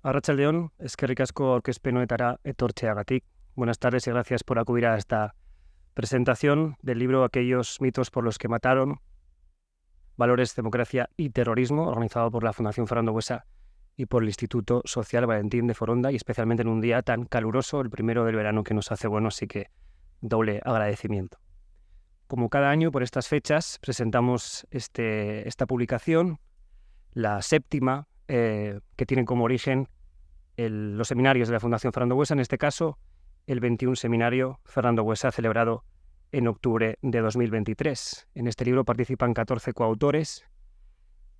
Arratsaldeon, eskerrik asko aurkezpenetara etortzeagatik. Buenas tardes y gracias por acudir a esta presentación del libro Aquellos mitos por los que mataron, Valores, Democracia y Terrorismo, organizado por la Fundación Fernando Buesa y por el Instituto Social Valentín de Foronda, y especialmente en un día tan caluroso, el primero del verano, que nos hace bueno, así que doble agradecimiento. Como cada año, por estas fechas, presentamos esta publicación, la séptima, que tienen como origen los seminarios de la Fundación Fernando Buesa, en este caso el 21 Seminario Fernando Buesa, celebrado en octubre de 2023. En este libro participan 14 coautores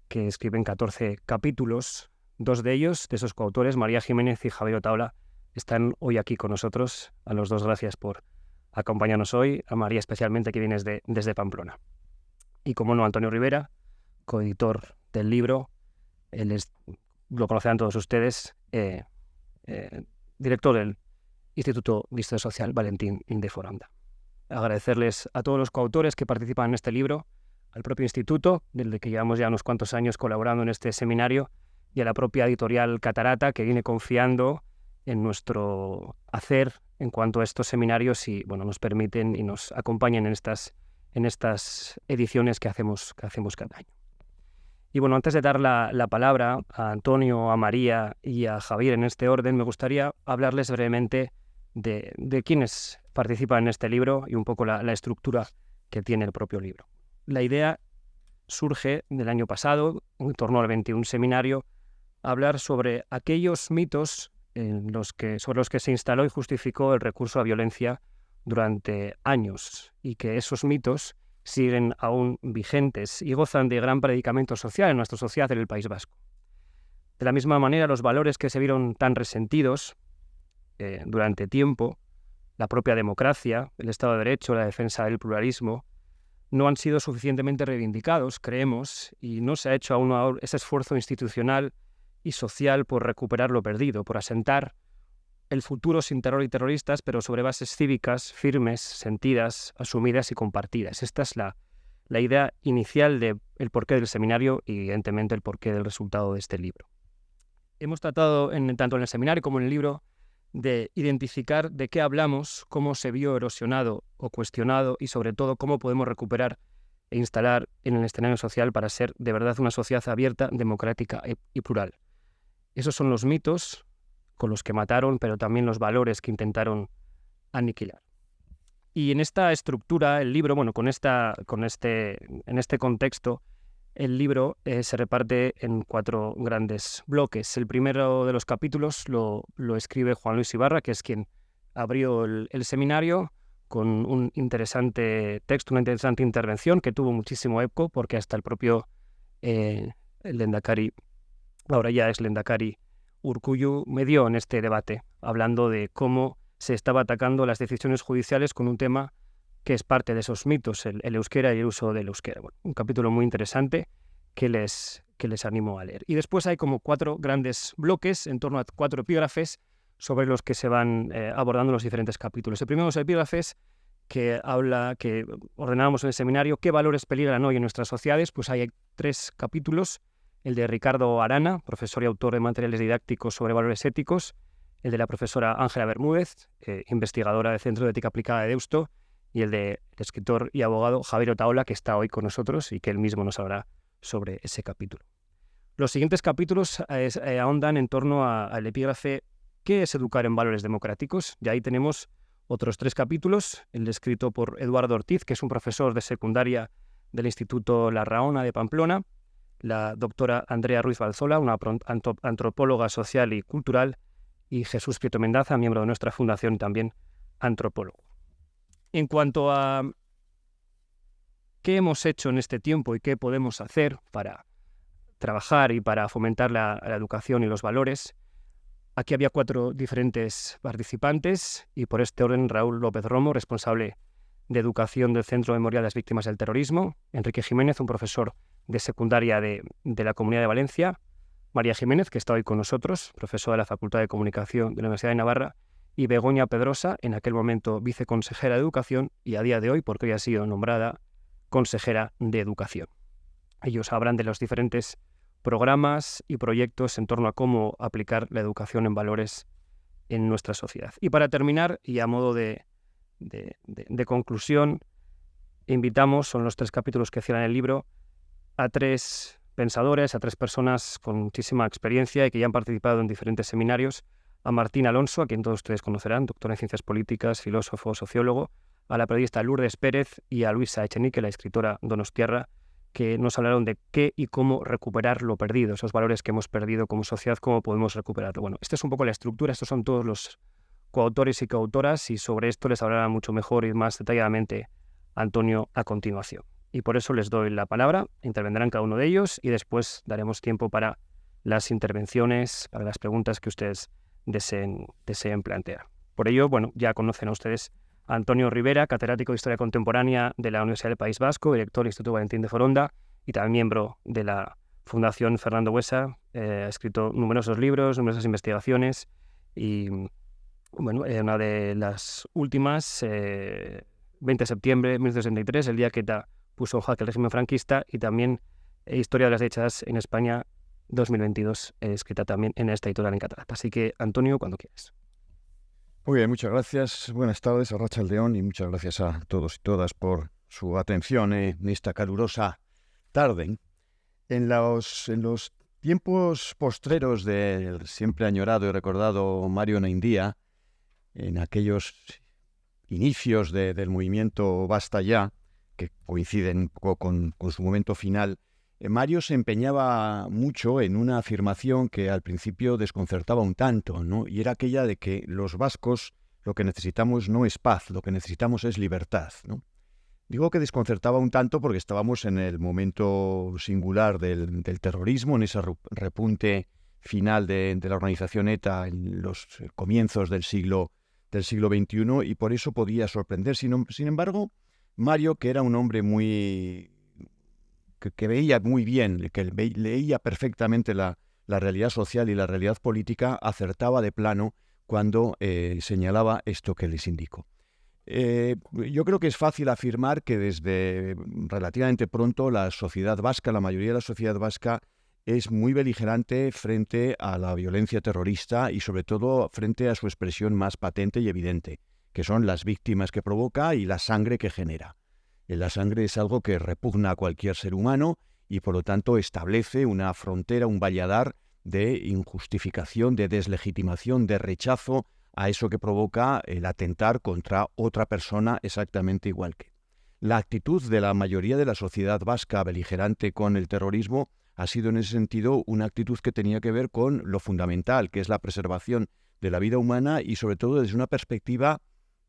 que escriben 14 capítulos. Dos de ellos, de esos coautores, María Jiménez y Javier Otaola, están hoy aquí con nosotros. A los dos, gracias por acompañarnos hoy. A María especialmente, que vienes desde Pamplona. Y como no, Antonio Rivera, coeditor del libro. Él lo conocerán todos ustedes, director del Instituto de Historia Social Valentín de Foronda. Agradecerles a todos los coautores que participan en este libro, al propio instituto, del que llevamos ya unos cuantos años colaborando en este seminario, y a la propia editorial Catarata, que viene confiando en nuestro hacer en cuanto a estos seminarios y nos permiten y nos acompañan en estas ediciones que hacemos cada año. Y antes de dar la palabra a Antonio, a María y a Javier en este orden, me gustaría hablarles brevemente de quiénes participan en este libro y un poco la estructura que tiene el propio libro. La idea surge del año pasado, en torno al 21 Seminario, hablar sobre aquellos mitos sobre los que se instaló y justificó el recurso a violencia durante años, y que esos mitos siguen aún vigentes y gozan de gran predicamento social en nuestra sociedad en el País Vasco. De la misma manera, los valores que se vieron tan resentidos durante tiempo, la propia democracia, el Estado de Derecho, la defensa del pluralismo, no han sido suficientemente reivindicados, creemos, y no se ha hecho aún ese esfuerzo institucional y social por recuperar lo perdido, por asentar el futuro sin terror y terroristas, pero sobre bases cívicas firmes, sentidas, asumidas y compartidas. Esta es la idea inicial del porqué del seminario y, evidentemente, el porqué del resultado de este libro. Hemos tratado, tanto en el seminario como en el libro, de identificar de qué hablamos, cómo se vio erosionado o cuestionado y, sobre todo, cómo podemos recuperar e instalar en el escenario social para ser de verdad una sociedad abierta, democrática y plural. Esos son los mitos con los que mataron, pero también los valores que intentaron aniquilar. Y en esta estructura, el libro, en este contexto, el libro se reparte en 4 grandes bloques. El primero de los capítulos lo escribe Juan Luis Ibarra, que es quien abrió el seminario, con un interesante texto, una interesante intervención que tuvo muchísimo eco, porque hasta el propio el Lehendakari, ahora ya es Lehendakari, Urkullu, medió en este debate, hablando de cómo se estaba atacando las decisiones judiciales con un tema que es parte de esos mitos, el euskera y el uso del euskera. Un capítulo muy interesante que les animo a leer. Y después hay como 4 grandes bloques, en torno a 4 epígrafes, sobre los que se van abordando los diferentes capítulos. El primero es el epígrafes que ordenábamos en el seminario, ¿qué valores peligran hoy en nuestras sociedades? Pues hay 3 capítulos. El de Ricardo Arana, profesor y autor de materiales didácticos sobre valores éticos, el de la profesora Ángela Bermúdez, investigadora del Centro de Ética Aplicada de Deusto, y el del escritor y abogado Javier Otaola, que está hoy con nosotros y que él mismo nos hablará sobre ese capítulo. Los siguientes capítulos ahondan en torno al epígrafe ¿qué es educar en valores democráticos? Y ahí tenemos otros 3 capítulos, el escrito por Eduardo Ortiz, que es un profesor de secundaria del Instituto La Raona de Pamplona, la doctora Andrea Ruiz Balzola, una antropóloga social y cultural, y Jesús Prieto Mendaza, miembro de nuestra fundación y también antropólogo. En cuanto a qué hemos hecho en este tiempo y qué podemos hacer para trabajar y para fomentar la educación y los valores, aquí había 4 diferentes participantes y por este orden Raúl López Romo, responsable de educación del Centro Memorial de las Víctimas del Terrorismo, Enrique Jiménez, un profesor de secundaria de la Comunidad de Valencia, María Jiménez, que está hoy con nosotros, profesora de la Facultad de Comunicación de la Universidad de Navarra, y Begoña Pedrosa, en aquel momento viceconsejera de Educación y a día de hoy, porque hoy ha sido nombrada consejera de Educación. Ellos hablan de los diferentes programas y proyectos en torno a cómo aplicar la educación en valores en nuestra sociedad. Y para terminar, y a modo de conclusión, invitamos, son los 3 capítulos que cierran el libro, a 3 pensadores, a 3 personas con muchísima experiencia y que ya han participado en diferentes seminarios: a Martín Alonso, a quien todos ustedes conocerán, doctor en Ciencias Políticas, filósofo, sociólogo; a la periodista Lourdes Pérez y a Luisa Echenique, la escritora donostiarra, que nos hablaron de qué y cómo recuperar lo perdido, esos valores que hemos perdido como sociedad, cómo podemos recuperarlo. Bueno, esta es un poco la estructura, estos son todos los coautores y coautoras, y sobre esto les hablará mucho mejor y más detalladamente Antonio a continuación. Y por eso les doy la palabra, intervendrán cada uno de ellos y después daremos tiempo para las intervenciones, para las preguntas que ustedes deseen plantear. Por ello, bueno, ya conocen a ustedes a Antonio Rivera, catedrático de Historia Contemporánea de la Universidad del País Vasco, director del Instituto Valentín de Foronda y también miembro de la Fundación Fernando Buesa. Ha escrito numerosos libros, numerosas investigaciones y, bueno, una de las últimas, 20 de septiembre de 1963, el día que ETA puso en jaque el régimen franquista, y también Historia de las derechas en España 2022, escrita también en esta editorial en catalán. Así que, Antonio, cuando quieras. Muy bien, muchas gracias. Buenas tardes a Arratsaldeon y muchas gracias a todos y todas por su atención en esta calurosa tarde. En los tiempos postreros del siempre añorado y recordado Mario Onaindia, en aquellos inicios del movimiento Basta Ya, que coinciden un poco con su momento final, Mario se empeñaba mucho en una afirmación que al principio desconcertaba un tanto, ¿no? Y era aquella de que los vascos lo que necesitamos no es paz, lo que necesitamos es libertad, ¿no? Digo que desconcertaba un tanto porque estábamos en el momento singular del terrorismo, en ese repunte final de la organización ETA en los comienzos del siglo XXI, y por eso podía sorprender. Sin embargo, Mario, que era un hombre que veía muy bien, que leía perfectamente la realidad social y la realidad política, acertaba de plano cuando señalaba esto que les indico. Yo creo que es fácil afirmar que desde relativamente pronto la sociedad vasca, la mayoría de la sociedad vasca, es muy beligerante frente a la violencia terrorista y sobre todo frente a su expresión más patente y evidente, que son las víctimas que provoca y la sangre que genera. La sangre es algo que repugna a cualquier ser humano y por lo tanto establece una frontera, un valladar de injustificación, de deslegitimación, de rechazo a eso que provoca el atentar contra otra persona exactamente igual que. La actitud de la mayoría de la sociedad vasca beligerante con el terrorismo ha sido en ese sentido una actitud que tenía que ver con lo fundamental, que es la preservación de la vida humana y sobre todo desde una perspectiva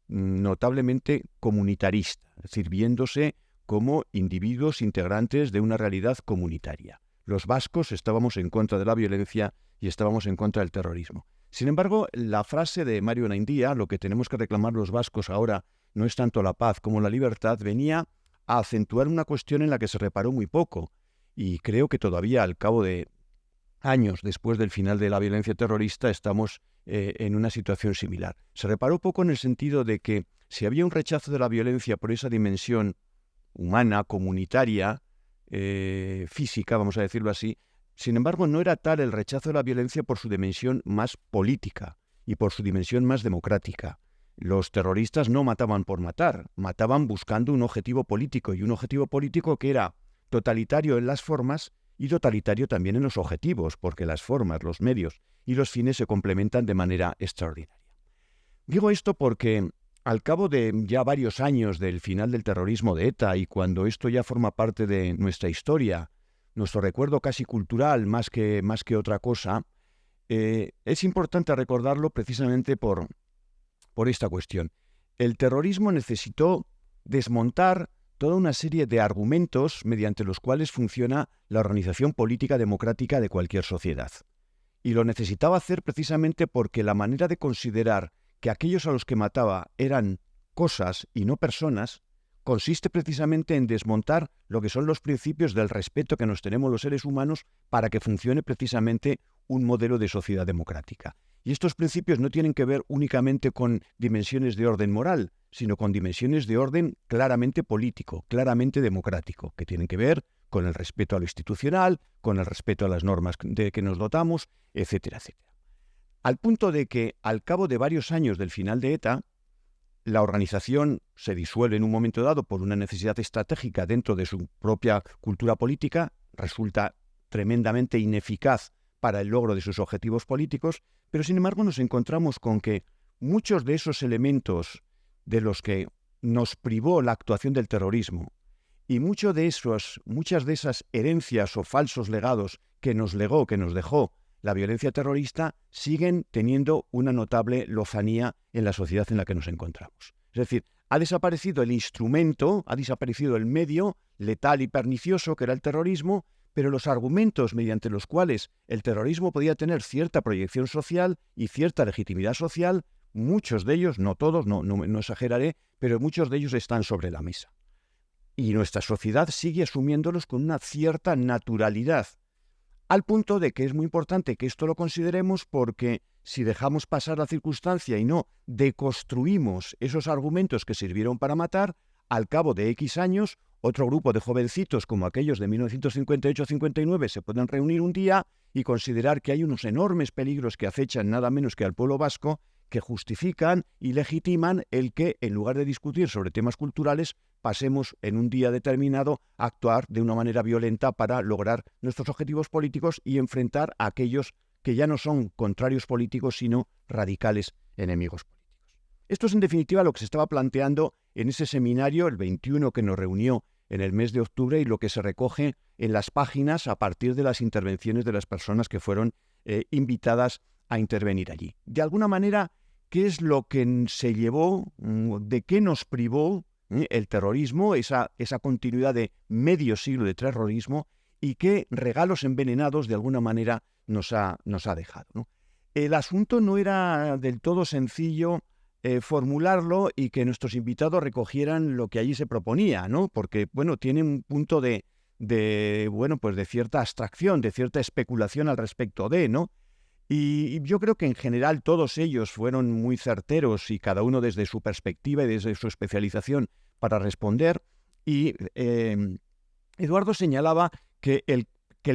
notablemente comunitarista, es decir, viéndose como individuos integrantes de una realidad comunitaria. Los vascos estábamos en contra de la violencia y estábamos en contra del terrorismo. Sin embargo, la frase de Mario Onaindia, lo que tenemos que reclamar los vascos ahora no es tanto la paz como la libertad, venía a acentuar una cuestión en la que se reparó muy poco, y creo que todavía al cabo de años después del final de la violencia terrorista estamos en una situación similar. Se reparó poco en el sentido de que si había un rechazo de la violencia por esa dimensión humana, comunitaria, física, vamos a decirlo así, sin embargo no era tal el rechazo de la violencia por su dimensión más política y por su dimensión más democrática. Los terroristas no mataban por matar, mataban buscando un objetivo político, y un objetivo político que era totalitario en las formas y totalitario también en los objetivos, porque las formas, los medios y los fines se complementan de manera extraordinaria. Digo esto porque al cabo de ya varios años del final del terrorismo de ETA, y cuando esto ya forma parte de nuestra historia, nuestro recuerdo casi cultural más que otra cosa, es importante recordarlo precisamente por esta cuestión. El terrorismo necesitó desmontar toda una serie de argumentos mediante los cuales funciona la organización política democrática de cualquier sociedad. Y lo necesitaba hacer precisamente porque la manera de considerar que aquellos a los que mataba eran cosas y no personas consiste precisamente en desmontar lo que son los principios del respeto que nos tenemos los seres humanos para que funcione precisamente un modelo de sociedad democrática. Y estos principios no tienen que ver únicamente con dimensiones de orden moral, sino con dimensiones de orden claramente político, claramente democrático, que tienen que ver con el respeto a lo institucional, con el respeto a las normas de que nos dotamos, etcétera, etcétera. Al punto de que, al cabo de varios años del final de ETA, la organización se disuelve en un momento dado por una necesidad estratégica dentro de su propia cultura política, resulta tremendamente ineficaz para el logro de sus objetivos políticos, pero sin embargo nos encontramos con que muchos de esos elementos de los que nos privó la actuación del terrorismo y muchas de esas herencias o falsos legados que nos dejó la violencia terrorista, siguen teniendo una notable lozanía en la sociedad en la que nos encontramos. Es decir, ha desaparecido el instrumento, ha desaparecido el medio letal y pernicioso que era el terrorismo, pero los argumentos mediante los cuales el terrorismo podía tener cierta proyección social y cierta legitimidad social, muchos de ellos, no todos, no exageraré, pero muchos de ellos están sobre la mesa. Y nuestra sociedad sigue asumiéndolos con una cierta naturalidad, al punto de que es muy importante que esto lo consideremos, porque si dejamos pasar la circunstancia y no deconstruimos esos argumentos que sirvieron para matar, al cabo de X años, otro grupo de jovencitos como aquellos de 1958-59 se pueden reunir un día y considerar que hay unos enormes peligros que acechan nada menos que al pueblo vasco, que justifican y legitiman el que, en lugar de discutir sobre temas culturales, pasemos en un día determinado a actuar de una manera violenta para lograr nuestros objetivos políticos y enfrentar a aquellos que ya no son contrarios políticos, sino radicales enemigos políticos. Esto es, en definitiva, lo que se estaba planteando en ese seminario, el 21, que nos reunió en el mes de octubre, y lo que se recoge en las páginas a partir de las intervenciones de las personas que fueron invitadas a intervenir allí. De alguna manera, ¿qué es lo que se llevó, de qué nos privó el terrorismo, esa continuidad de medio siglo de terrorismo, y qué regalos envenenados de alguna manera nos ha dejado, ¿no? El asunto no era del todo sencillo formularlo y que nuestros invitados recogieran lo que allí se proponía, ¿no? Porque, bueno, tiene un punto de cierta abstracción, de cierta especulación al respecto de, ¿no? Y yo creo que en general todos ellos fueron muy certeros, y cada uno desde su perspectiva y desde su especialización para responder. Y Eduardo señalaba que el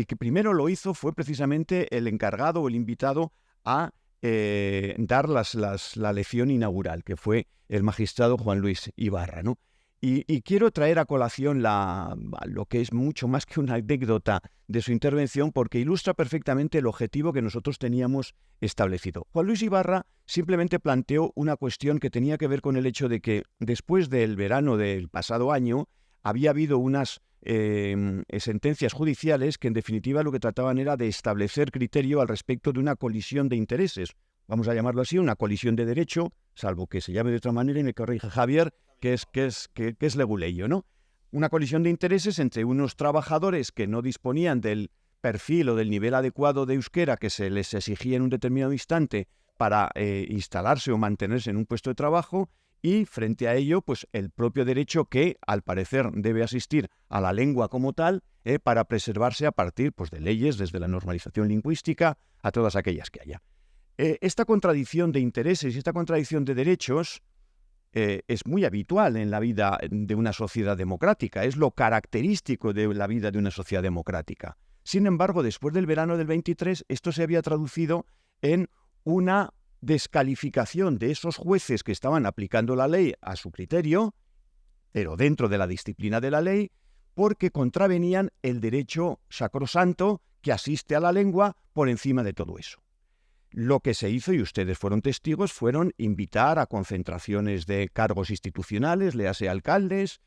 que primero lo hizo fue precisamente el encargado o el invitado a dar la lección inaugural, que fue el magistrado Juan Luis Ibarra, ¿no? Y quiero traer a colación lo que es mucho más que una anécdota de su intervención, porque ilustra perfectamente el objetivo que nosotros teníamos establecido. Juan Luis Ibarra simplemente planteó una cuestión que tenía que ver con el hecho de que después del verano del pasado año había habido unas sentencias judiciales que en definitiva lo que trataban era de establecer criterio al respecto de una colisión de intereses. Vamos a llamarlo así, una colisión de derecho, salvo que se llame de otra manera y me corrija Javier, que es leguleyo, ¿no? Una colisión de intereses entre unos trabajadores que no disponían del perfil o del nivel adecuado de euskera que se les exigía en un determinado instante para instalarse o mantenerse en un puesto de trabajo, y frente a ello, pues el propio derecho que, al parecer, debe asistir a la lengua como tal para preservarse a partir, pues, de leyes, desde la normalización lingüística a todas aquellas que haya. Esta contradicción de intereses y esta contradicción de derechos es muy habitual en la vida de una sociedad democrática, es lo característico de la vida de una sociedad democrática. Sin embargo, después del verano del 23, esto se había traducido en una descalificación de esos jueces que estaban aplicando la ley a su criterio, pero dentro de la disciplina de la ley, porque contravenían el derecho sacrosanto que asiste a la lengua por encima de todo eso. Lo que se hizo, y ustedes fueron testigos, fueron invitar a concentraciones de cargos institucionales, léase alcaldes,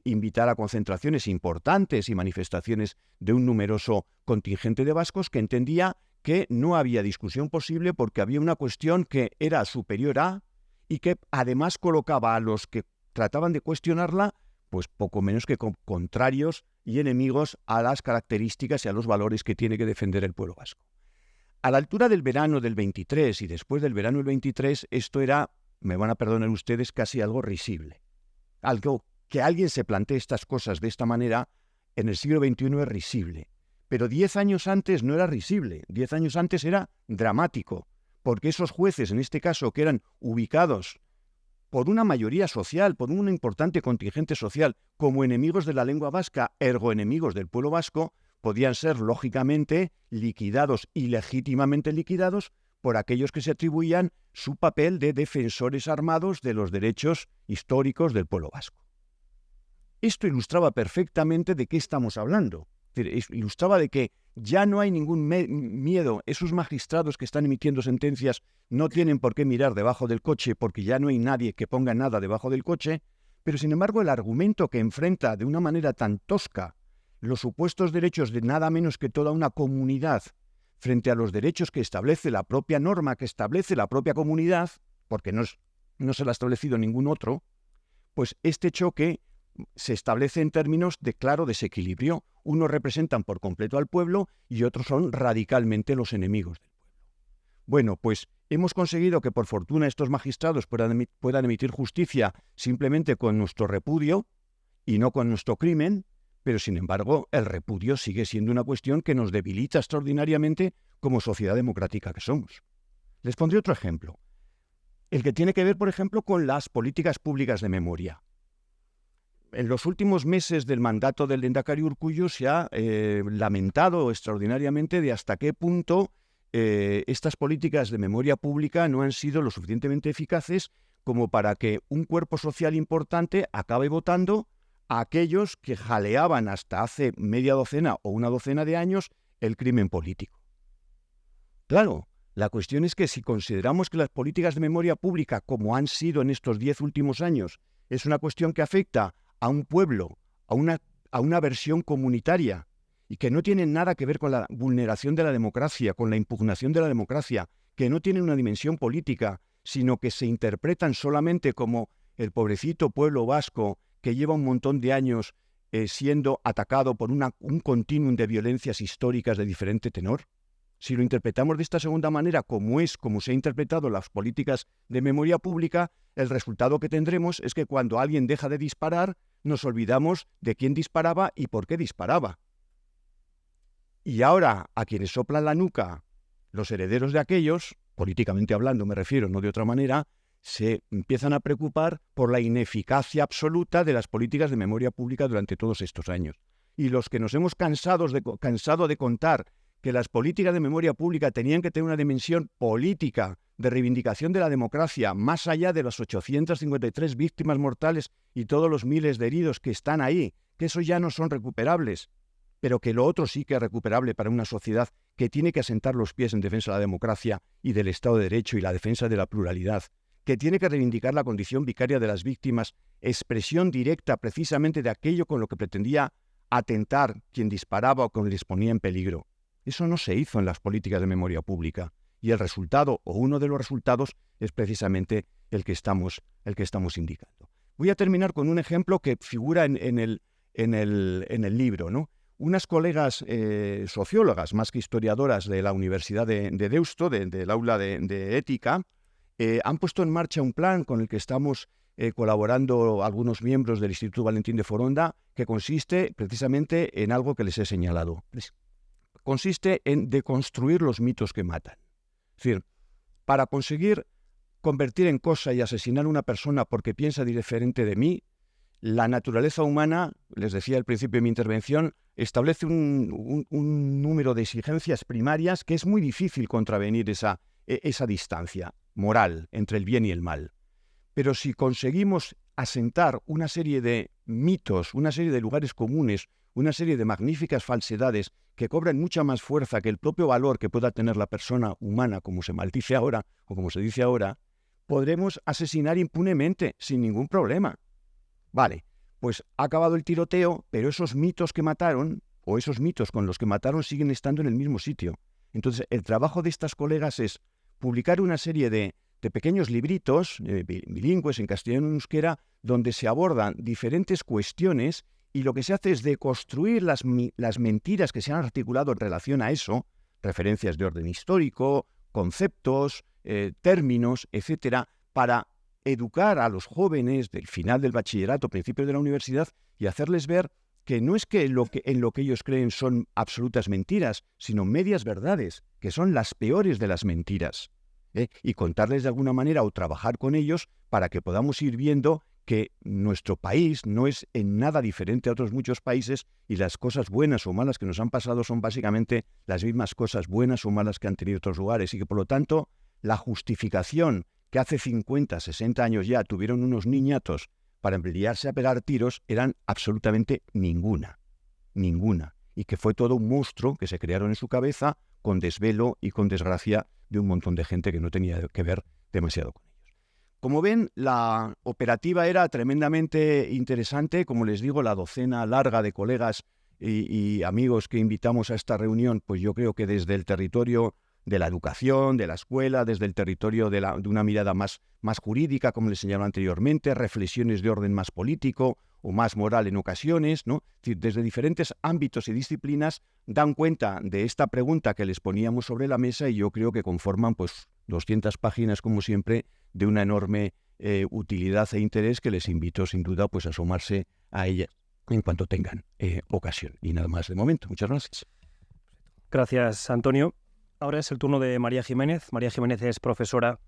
invitar a concentraciones importantes y manifestaciones de un numeroso contingente de vascos que entendía que no había discusión posible porque había una cuestión que era superior a, y que además colocaba a los que trataban de cuestionarla, pues poco menos que contrarios y enemigos a las características y a los valores que tiene que defender el pueblo vasco. A la altura del verano del 23 y después del verano del 23, esto era, me van a perdonar ustedes, casi algo risible. Algo que alguien se plantee estas cosas de esta manera en el siglo XXI es risible. Pero 10 años antes no era risible, 10 años antes era dramático, porque esos jueces, en este caso, que eran ubicados por una mayoría social, por un importante contingente social, como enemigos de la lengua vasca, ergo enemigos del pueblo vasco, podían ser, lógicamente, liquidados y legítimamente liquidados por aquellos que se atribuían su papel de defensores armados de los derechos históricos del pueblo vasco. Esto ilustraba perfectamente de qué estamos hablando. Es decir, ilustraba de que ya no hay ningún miedo. Esos magistrados que están emitiendo sentencias no tienen por qué mirar debajo del coche porque ya no hay nadie que ponga nada debajo del coche, pero sin embargo el argumento que enfrenta de una manera tan tosca los supuestos derechos de nada menos que toda una comunidad frente a los derechos que establece la propia norma, que establece la propia comunidad, porque no se la ha establecido ningún otro, pues este choque se establece en términos de claro desequilibrio. Unos representan por completo al pueblo y otros son radicalmente los enemigos del pueblo. Bueno, pues hemos conseguido que por fortuna estos magistrados puedan emitir justicia simplemente con nuestro repudio y no con nuestro crimen, pero sin embargo el repudio sigue siendo una cuestión que nos debilita extraordinariamente como sociedad democrática que somos. Les pondré otro ejemplo, el que tiene que ver, por ejemplo, con las políticas públicas de memoria. En los últimos meses del mandato del Lehendakari Urkullu se ha lamentado extraordinariamente de hasta qué punto estas políticas de memoria pública no han sido lo suficientemente eficaces como para que un cuerpo social importante acabe votando a aquellos que jaleaban hasta hace media docena o una docena de años el crimen político. Claro, la cuestión es que si consideramos que las políticas de memoria pública, como han sido en estos 10 últimos años, es una cuestión que afecta a un pueblo, a una versión comunitaria, y que no tienen nada que ver con la vulneración de la democracia, con la impugnación de la democracia, que no tienen una dimensión política, sino que se interpretan solamente como el pobrecito pueblo vasco que lleva un montón de años siendo atacado por un continuum de violencias históricas de diferente tenor. Si lo interpretamos de esta segunda manera, como se ha interpretado las políticas de memoria pública, el resultado que tendremos es que cuando alguien deja de disparar, nos olvidamos de quién disparaba y por qué disparaba. Y ahora, a quienes soplan la nuca, los herederos de aquellos, políticamente hablando me refiero, no de otra manera, se empiezan a preocupar por la ineficacia absoluta de las políticas de memoria pública durante todos estos años. Y los que nos hemos cansado de contar que las políticas de memoria pública tenían que tener una dimensión política de reivindicación de la democracia, más allá de las 853 víctimas mortales y todos los miles de heridos que están ahí, que esos ya no son recuperables, pero que lo otro sí que es recuperable para una sociedad que tiene que asentar los pies en defensa de la democracia y del Estado de Derecho y la defensa de la pluralidad, que tiene que reivindicar la condición vicaria de las víctimas, expresión directa precisamente de aquello con lo que pretendía atentar quien disparaba o quien les ponía en peligro. Eso no se hizo en las políticas de memoria pública, y el resultado, o uno de los resultados, es precisamente el que estamos indicando. Voy a terminar con un ejemplo que figura en el libro, ¿no? Unas colegas sociólogas, más que historiadoras de la Universidad de Deusto, del aula de ética, han puesto en marcha un plan con el que estamos colaborando algunos miembros del Instituto Valentín de Foronda, que consiste precisamente en algo que les he señalado. Consiste en deconstruir los mitos que matan. Es decir, para conseguir convertir en cosa y asesinar a una persona porque piensa diferente de mí, la naturaleza humana, les decía al principio de mi intervención, establece un número de exigencias primarias que es muy difícil contravenir esa distancia moral entre el bien y el mal. Pero si conseguimos asentar una serie de mitos, una serie de lugares comunes, una serie de magníficas falsedades que cobran mucha más fuerza que el propio valor que pueda tener la persona humana, como se maldice ahora, o como se dice ahora, podremos asesinar impunemente, sin ningún problema. Vale, pues ha acabado el tiroteo, pero esos mitos que mataron, o esos mitos con los que mataron, siguen estando en el mismo sitio. Entonces, el trabajo de estas colegas es publicar una serie de pequeños libritos bilingües en castellano y en euskera, donde se abordan diferentes cuestiones y lo que se hace es deconstruir las mentiras que se han articulado en relación a eso, referencias de orden histórico, conceptos, términos, etcétera, para educar a los jóvenes del final del bachillerato, principios de la universidad, y hacerles ver que no es que en lo que ellos creen son absolutas mentiras, sino medias verdades, que son las peores de las mentiras. y contarles de alguna manera o trabajar con ellos para que podamos ir viendo que nuestro país no es en nada diferente a otros muchos países y las cosas buenas o malas que nos han pasado son básicamente las mismas cosas buenas o malas que han tenido otros lugares y que por lo tanto la justificación que hace 50, 60 años ya tuvieron unos niñatos para enviarse a pegar tiros eran absolutamente ninguna. Y que fue todo un monstruo que se crearon en su cabeza con desvelo y con desgracia de un montón de gente que no tenía que ver demasiado con ellos. Como ven, la operativa era tremendamente interesante. Como les digo, la docena larga de colegas y amigos que invitamos a esta reunión, pues yo creo que desde el territorio de la educación, de la escuela, desde el territorio de una mirada más jurídica, como les señalaba anteriormente, reflexiones de orden más político o más moral en ocasiones, ¿no? Es decir, desde diferentes ámbitos y disciplinas dan cuenta de esta pregunta que les poníamos sobre la mesa y yo creo que conforman pues 200 páginas, como siempre, de una enorme utilidad e interés que les invito sin duda pues a asomarse a ella en cuanto tengan ocasión. Y nada más de momento. Muchas gracias. Gracias, Antonio. Ahora es el turno de María Jiménez. María Jiménez es profesora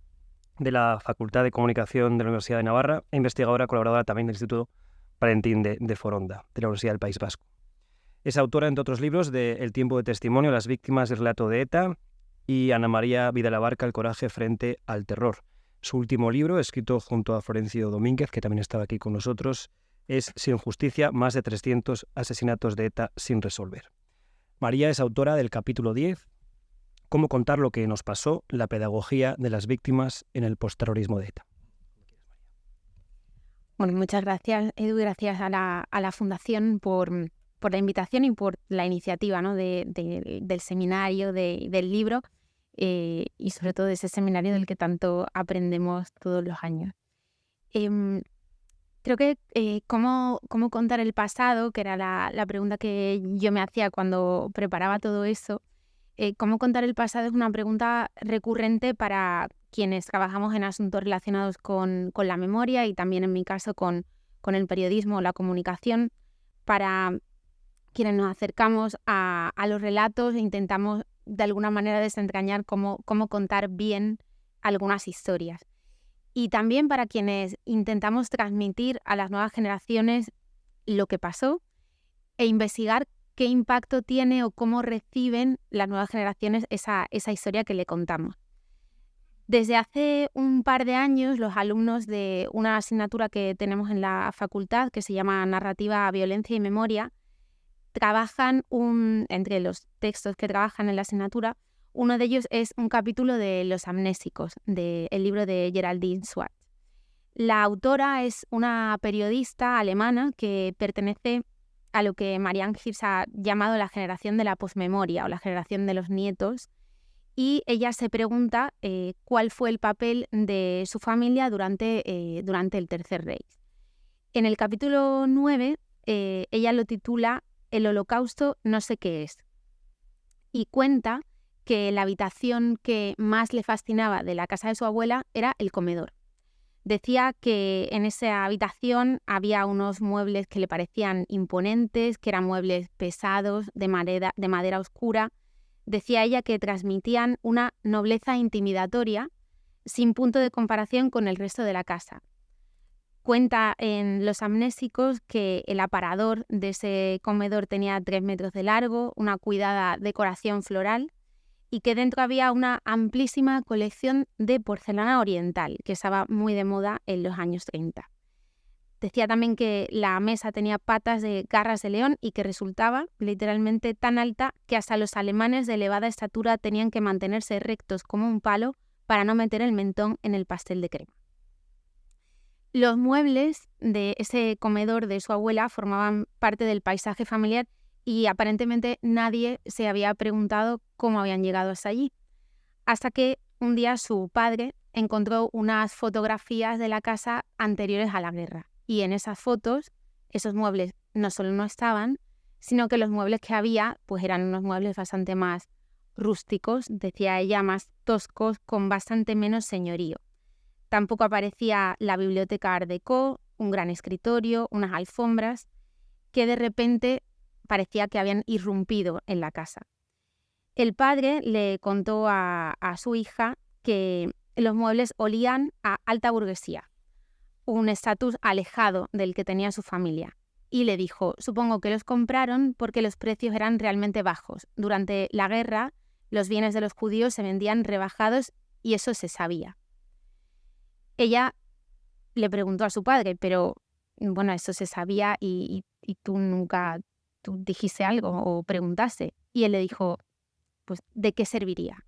de la Facultad de Comunicación de la Universidad de Navarra e investigadora colaboradora también del Instituto Valentín de Foronda, de la Universidad del País Vasco. Es autora, entre otros libros, de El tiempo de testimonio, Las víctimas del relato de ETA y Ana María Vidal-Abarca, El coraje frente al terror. Su último libro, escrito junto a Florencio Domínguez, que también estaba aquí con nosotros, es Sin justicia, más de 300 asesinatos de ETA sin resolver. María es autora del capítulo 10, Cómo contar lo que nos pasó, la pedagogía de las víctimas en el postterrorismo de ETA. Bueno, muchas gracias, Edu, gracias a la Fundación por la invitación y por la iniciativa, ¿no? del seminario, del libro y sobre todo de ese seminario del que tanto aprendemos todos los años. Creo que cómo contar el pasado, que era la pregunta que yo me hacía cuando preparaba todo eso, cómo contar el pasado es una pregunta recurrente para quienes trabajamos en asuntos relacionados con la memoria y también en mi caso con el periodismo o la comunicación, para quienes nos acercamos a los relatos e intentamos de alguna manera desentrañar cómo contar bien algunas historias. Y también para quienes intentamos transmitir a las nuevas generaciones lo que pasó e investigar qué impacto tiene o cómo reciben las nuevas generaciones esa historia que le contamos. Desde hace un par de años, los alumnos de una asignatura que tenemos en la facultad, que se llama Narrativa, Violencia y Memoria, trabajan entre los textos que trabajan en la asignatura, uno de ellos es un capítulo de Los amnésicos, del libro de Geraldine Schwartz. La autora es una periodista alemana que pertenece a lo que Marianne Hirst ha llamado la generación de la posmemoria o la generación de los nietos, y ella se pregunta cuál fue el papel de su familia durante el Tercer Reich. En el capítulo 9, ella lo titula El Holocausto no sé qué es, y cuenta que la habitación que más le fascinaba de la casa de su abuela era el comedor. Decía que en esa habitación había unos muebles que le parecían imponentes, que eran muebles pesados, de madera oscura. Decía ella que transmitían una nobleza intimidatoria sin punto de comparación con el resto de la casa. Cuenta en Los amnésicos que el aparador de ese comedor tenía 3 metros de largo, una cuidada decoración floral y que dentro había una amplísima colección de porcelana oriental, que estaba muy de moda en los años 30. Decía también que la mesa tenía patas de garras de león y que resultaba literalmente tan alta que hasta los alemanes de elevada estatura tenían que mantenerse rectos como un palo para no meter el mentón en el pastel de crema. Los muebles de ese comedor de su abuela formaban parte del paisaje familiar y aparentemente nadie se había preguntado cómo habían llegado hasta allí. Hasta que un día su padre encontró unas fotografías de la casa anteriores a la guerra. Y en esas fotos, esos muebles no solo no estaban, sino que los muebles que había pues eran unos muebles bastante más rústicos, decía ella, más toscos, con bastante menos señorío. Tampoco aparecía la biblioteca Art Deco, un gran escritorio, unas alfombras, que de repente parecía que habían irrumpido en la casa. El padre le contó a su hija que los muebles olían a alta burguesía, un estatus alejado del que tenía su familia. Y le dijo, supongo que los compraron porque los precios eran realmente bajos. Durante la guerra, los bienes de los judíos se vendían rebajados y eso se sabía. Ella le preguntó a su padre, pero bueno, eso se sabía y tú dijiste algo o preguntaste. Y él le dijo, pues, ¿de qué serviría?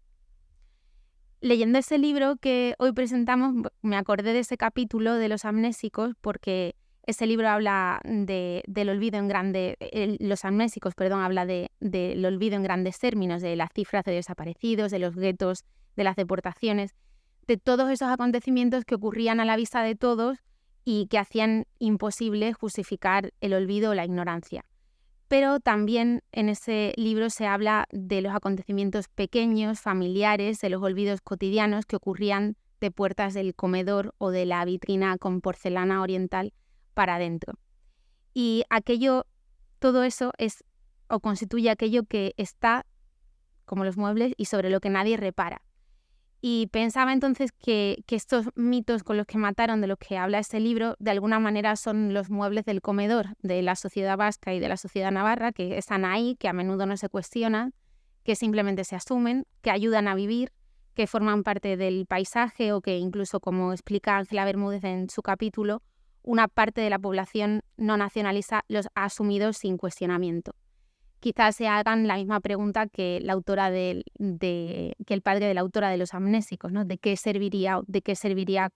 Leyendo ese libro que hoy presentamos, me acordé de ese capítulo de los amnésicos porque ese libro habla del olvido en los amnésicos, habla del olvido en grandes términos, de las cifras de desaparecidos, de los guetos, de las deportaciones, de todos esos acontecimientos que ocurrían a la vista de todos y que hacían imposible justificar el olvido o la ignorancia. Pero también en ese libro se habla de los acontecimientos pequeños, familiares, de los olvidos cotidianos que ocurrían de puertas del comedor o de la vitrina con porcelana oriental para adentro. Y todo eso es o constituye aquello que está como los muebles y sobre lo que nadie repara. Y pensaba entonces que estos mitos con los que mataron, de los que habla este libro, de alguna manera son los muebles del comedor de la sociedad vasca y de la sociedad navarra, que están ahí, que a menudo no se cuestionan, que simplemente se asumen, que ayudan a vivir, que forman parte del paisaje o que incluso, como explica Ángela Bermúdez en su capítulo, una parte de la población no nacionalista los ha asumido sin cuestionamiento. Quizás se hagan la misma pregunta que la autora que el padre de la autora de los amnésicos, ¿no? ¿De qué serviría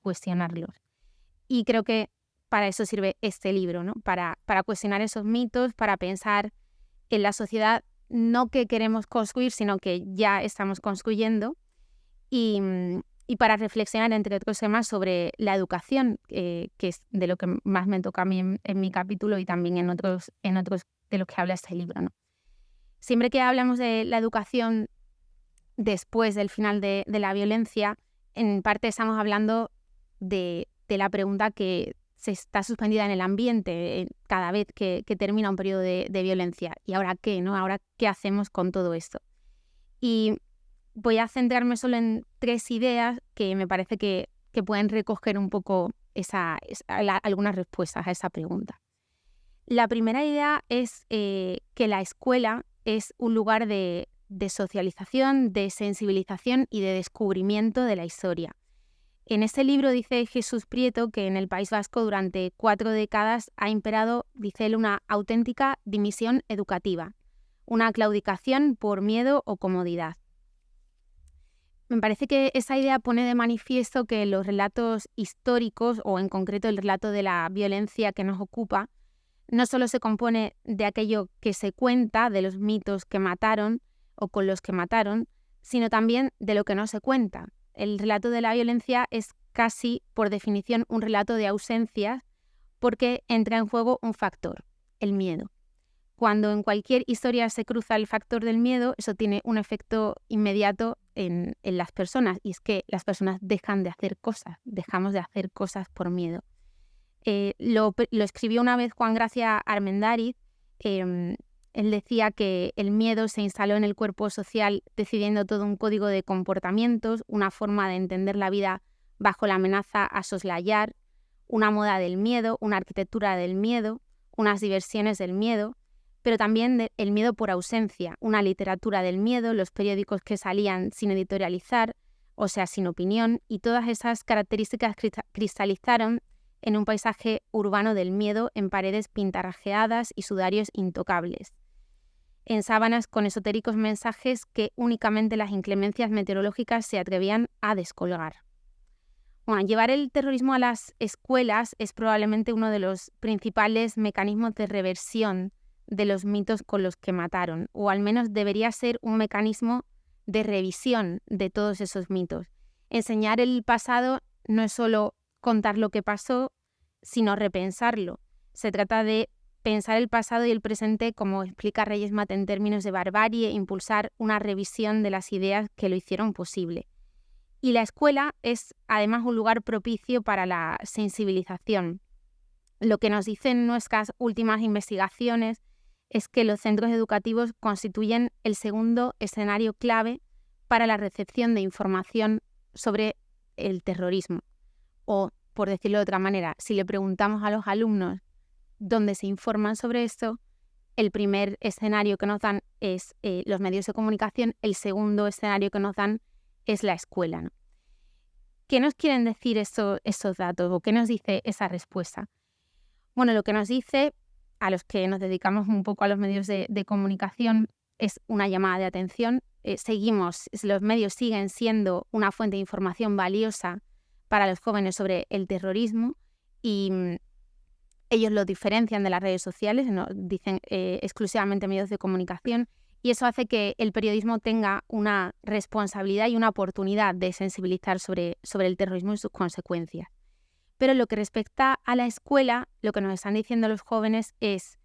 cuestionarlos? Y creo que para eso sirve este libro, ¿no? Para cuestionar esos mitos, para pensar en la sociedad no que queremos construir, sino que ya estamos construyendo, y para reflexionar, entre otros temas, sobre la educación, que es de lo que más me toca a mí en mi capítulo y también en otros de los que habla este libro, ¿no? Siempre que hablamos de la educación después del final de la violencia, en parte estamos hablando de la pregunta que se está suspendida en el ambiente cada vez que termina un periodo de violencia. ¿Y ahora qué, no? ¿Ahora qué hacemos con todo esto? Y voy a centrarme solo en 3 ideas que me parece que pueden recoger un poco algunas respuestas a esa pregunta. La primera idea es que la escuela es un lugar de socialización, de sensibilización y de descubrimiento de la historia. En este libro dice Jesús Prieto que en el País Vasco durante 4 décadas ha imperado, dice él, una auténtica dimisión educativa, una claudicación por miedo o comodidad. Me parece que esa idea pone de manifiesto que los relatos históricos, o en concreto el relato de la violencia que nos ocupa, no solo se compone de aquello que se cuenta, de los mitos que mataron o con los que mataron, sino también de lo que no se cuenta. El relato de la violencia es casi, por definición, un relato de ausencias porque entra en juego un factor, el miedo. Cuando en cualquier historia se cruza el factor del miedo, eso tiene un efecto inmediato en las personas, y es que las personas dejan de hacer cosas, dejamos de hacer cosas por miedo. Lo escribió una vez Juan Gracia Armendáriz. Él decía que el miedo se instaló en el cuerpo social decidiendo todo un código de comportamientos, una forma de entender la vida bajo la amenaza a soslayar, una moda del miedo, una arquitectura del miedo, unas diversiones del miedo, pero también el miedo por ausencia, una literatura del miedo, los periódicos que salían sin editorializar, o sea, sin opinión, y todas esas características cristalizaron en un paisaje urbano del miedo, en paredes pintarrajeadas y sudarios intocables, en sábanas con esotéricos mensajes que únicamente las inclemencias meteorológicas se atrevían a descolgar. Bueno, llevar el terrorismo a las escuelas es probablemente uno de los principales mecanismos de reversión de los mitos con los que mataron, o al menos debería ser un mecanismo de revisión de todos esos mitos. Enseñar el pasado no es solo contar lo que pasó, sino repensarlo. Se trata de pensar el pasado y el presente, como explica Reyes Mate, en términos de barbarie, e impulsar una revisión de las ideas que lo hicieron posible. Y la escuela es además un lugar propicio para la sensibilización. Lo que nos dicen nuestras últimas investigaciones es que los centros educativos constituyen el segundo escenario clave para la recepción de información sobre el terrorismo. O, por decirlo de otra manera, si le preguntamos a los alumnos dónde se informan sobre esto, el primer escenario que nos dan es los medios de comunicación, el segundo escenario que nos dan es la escuela, ¿no? ¿Qué nos quieren decir esos datos o qué nos dice esa respuesta? Bueno, lo que nos dice a los que nos dedicamos un poco a los medios de comunicación es una llamada de atención. Los medios siguen siendo una fuente de información valiosa para los jóvenes sobre el terrorismo y ellos lo diferencian de las redes sociales, no dicen exclusivamente medios de comunicación, y eso hace que el periodismo tenga una responsabilidad y una oportunidad de sensibilizar sobre el terrorismo y sus consecuencias. Pero lo que respecta a la escuela, lo que nos están diciendo los jóvenes es,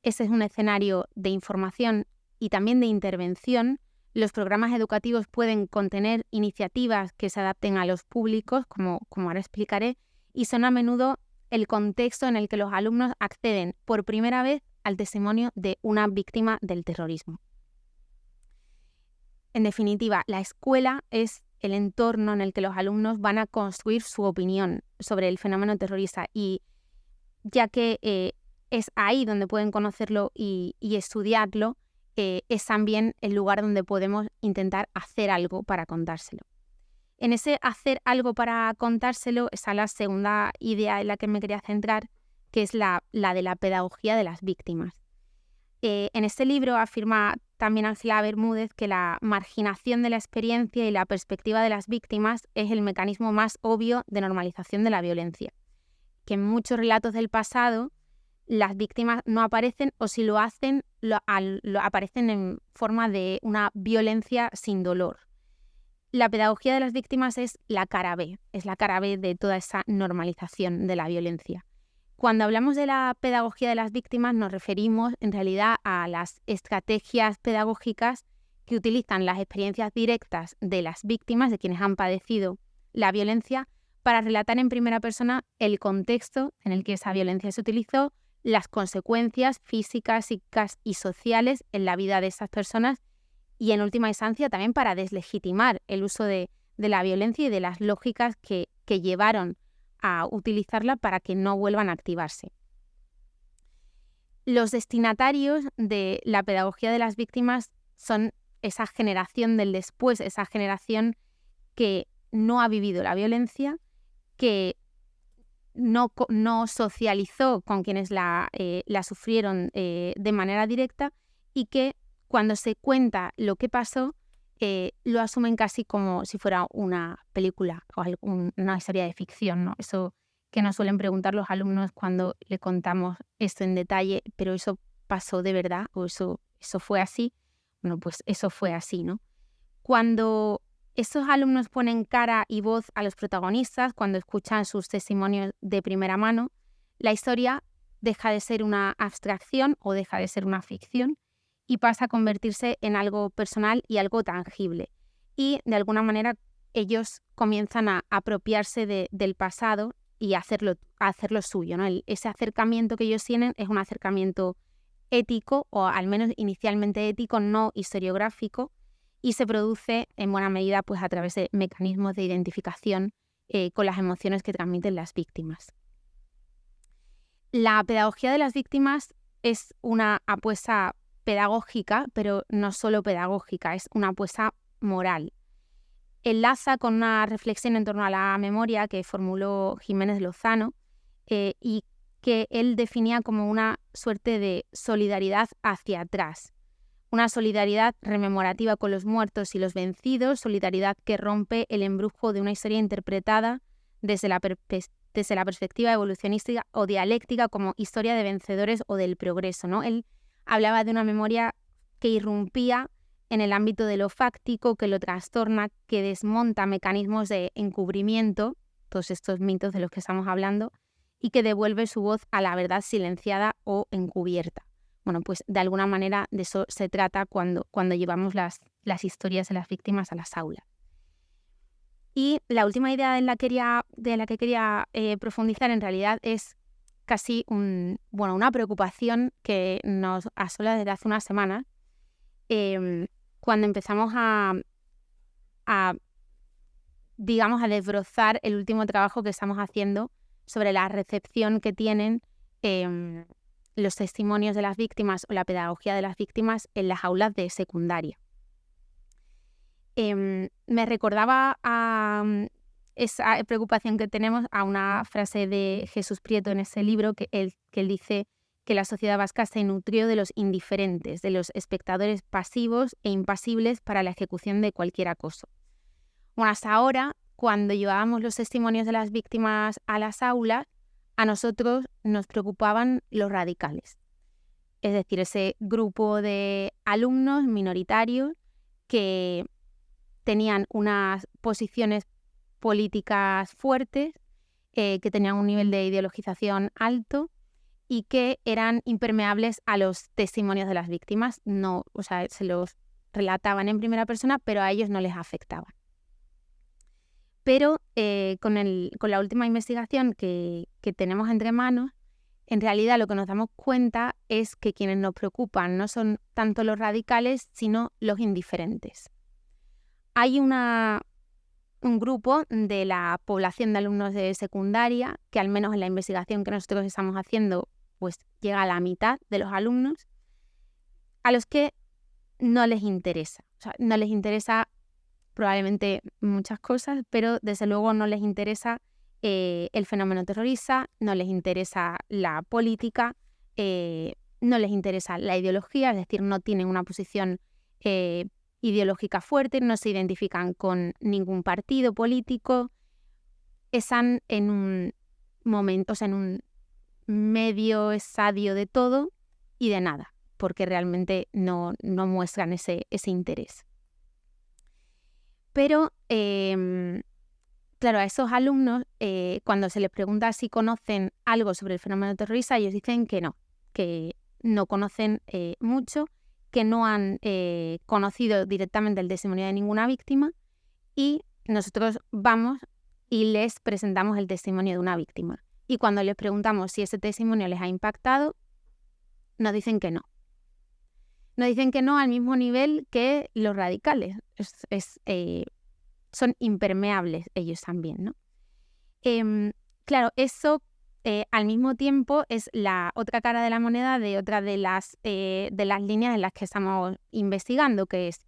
ese es un escenario de información y también de intervención. Los programas educativos pueden contener iniciativas que se adapten a los públicos, como ahora explicaré, y son a menudo el contexto en el que los alumnos acceden por primera vez al testimonio de una víctima del terrorismo. En definitiva, la escuela es el entorno en el que los alumnos van a construir su opinión sobre el fenómeno terrorista y ya que es ahí donde pueden conocerlo y estudiarlo, es también el lugar donde podemos intentar hacer algo para contárselo. En ese hacer algo para contárselo está la segunda idea en la que me quería centrar, que es la de la pedagogía de las víctimas. En este libro afirma también Ángela Bermúdez que la marginación de la experiencia y la perspectiva de las víctimas es el mecanismo más obvio de normalización de la violencia, que en muchos relatos del pasado las víctimas no aparecen o si lo hacen, aparecen en forma de una violencia sin dolor. La pedagogía de las víctimas es la cara B de toda esa normalización de la violencia. Cuando hablamos de la pedagogía de las víctimas nos referimos en realidad a las estrategias pedagógicas que utilizan las experiencias directas de las víctimas, de quienes han padecido la violencia, para relatar en primera persona el contexto en el que esa violencia se utilizó, las consecuencias físicas, psíquicas y sociales en la vida de esas personas y en última instancia también para deslegitimar el uso de la violencia y de las lógicas que llevaron a utilizarla para que no vuelvan a activarse. Los destinatarios de la pedagogía de las víctimas son esa generación del después, esa generación que no ha vivido la violencia, que no socializó con quienes la sufrieron de manera directa y que cuando se cuenta lo que pasó, lo asumen casi como si fuera una película o una historia de ficción, ¿no? Eso que nos suelen preguntar los alumnos cuando le contamos esto en detalle, pero ¿eso pasó de verdad o eso fue así? Bueno, pues eso fue así, ¿no? Cuando esos alumnos ponen cara y voz a los protagonistas, cuando escuchan sus testimonios de primera mano, la historia deja de ser una abstracción o deja de ser una ficción y pasa a convertirse en algo personal y algo tangible. Y de alguna manera ellos comienzan a apropiarse del pasado y a hacerlo suyo, ¿no? Ese acercamiento que ellos tienen es un acercamiento ético, o al menos inicialmente ético, no historiográfico, y se produce en buena medida pues, a través de mecanismos de identificación con las emociones que transmiten las víctimas. La pedagogía de las víctimas es una apuesta pedagógica, pero no solo pedagógica, es una apuesta moral. Enlaza con una reflexión en torno a la memoria que formuló Jiménez Lozano y que él definía como una suerte de solidaridad hacia atrás. Una solidaridad rememorativa con los muertos y los vencidos, solidaridad que rompe el embrujo de una historia interpretada desde la perspectiva evolucionística o dialéctica como historia de vencedores o del progreso, ¿no? Él hablaba de una memoria que irrumpía en el ámbito de lo fáctico, que lo trastorna, que desmonta mecanismos de encubrimiento, todos estos mitos de los que estamos hablando, y que devuelve su voz a la verdad silenciada o encubierta. Bueno, pues de alguna manera de eso se trata cuando llevamos las historias de las víctimas a las aulas. Y la última idea de la que quería profundizar en realidad es casi una preocupación que nos asola desde hace unas semanas, cuando empezamos a digamos, a desbrozar el último trabajo que estamos haciendo sobre la recepción que tienen los testimonios de las víctimas o la pedagogía de las víctimas en las aulas de secundaria. Me recordaba a esa preocupación que tenemos a una frase de Jesús Prieto en ese libro que él dice que la sociedad vasca se nutrió de los indiferentes, de los espectadores pasivos e impasibles para la ejecución de cualquier acoso. Bueno, hasta ahora, cuando llevábamos los testimonios de las víctimas a las aulas, a nosotros nos preocupaban los radicales. Es decir, ese grupo de alumnos minoritarios que tenían unas posiciones políticas fuertes, que tenían un nivel de ideologización alto y que eran impermeables a los testimonios de las víctimas. No, o sea, se los relataban en primera persona, pero a ellos no les afectaba. Pero con la última investigación que tenemos entre manos, en realidad lo que nos damos cuenta es que quienes nos preocupan no son tanto los radicales, sino los indiferentes. Hay un grupo de la población de alumnos de secundaria, que al menos en la investigación que nosotros estamos haciendo, pues llega a la mitad de los alumnos, a los que no les interesa. O sea, no les interesa probablemente muchas cosas, pero desde luego no les interesa el fenómeno terrorista, no les interesa la política, no les interesa la ideología, es decir, no tienen una posición ideológica fuerte, no se identifican con ningún partido político, están en un momento, o sea, en un medio estadio de todo y de nada, porque realmente no muestran ese interés. Pero, claro, a esos alumnos, cuando se les pregunta si conocen algo sobre el fenómeno terrorista, ellos dicen que no conocen mucho, que no han conocido directamente el testimonio de ninguna víctima, y nosotros vamos y les presentamos el testimonio de una víctima. Y cuando les preguntamos si ese testimonio les ha impactado, nos dicen que no. Nos dicen que no al mismo nivel que los radicales. Son impermeables ellos también, ¿no? Claro, eso al mismo tiempo es la otra cara de la moneda de otra de las líneas en las que estamos investigando, que es,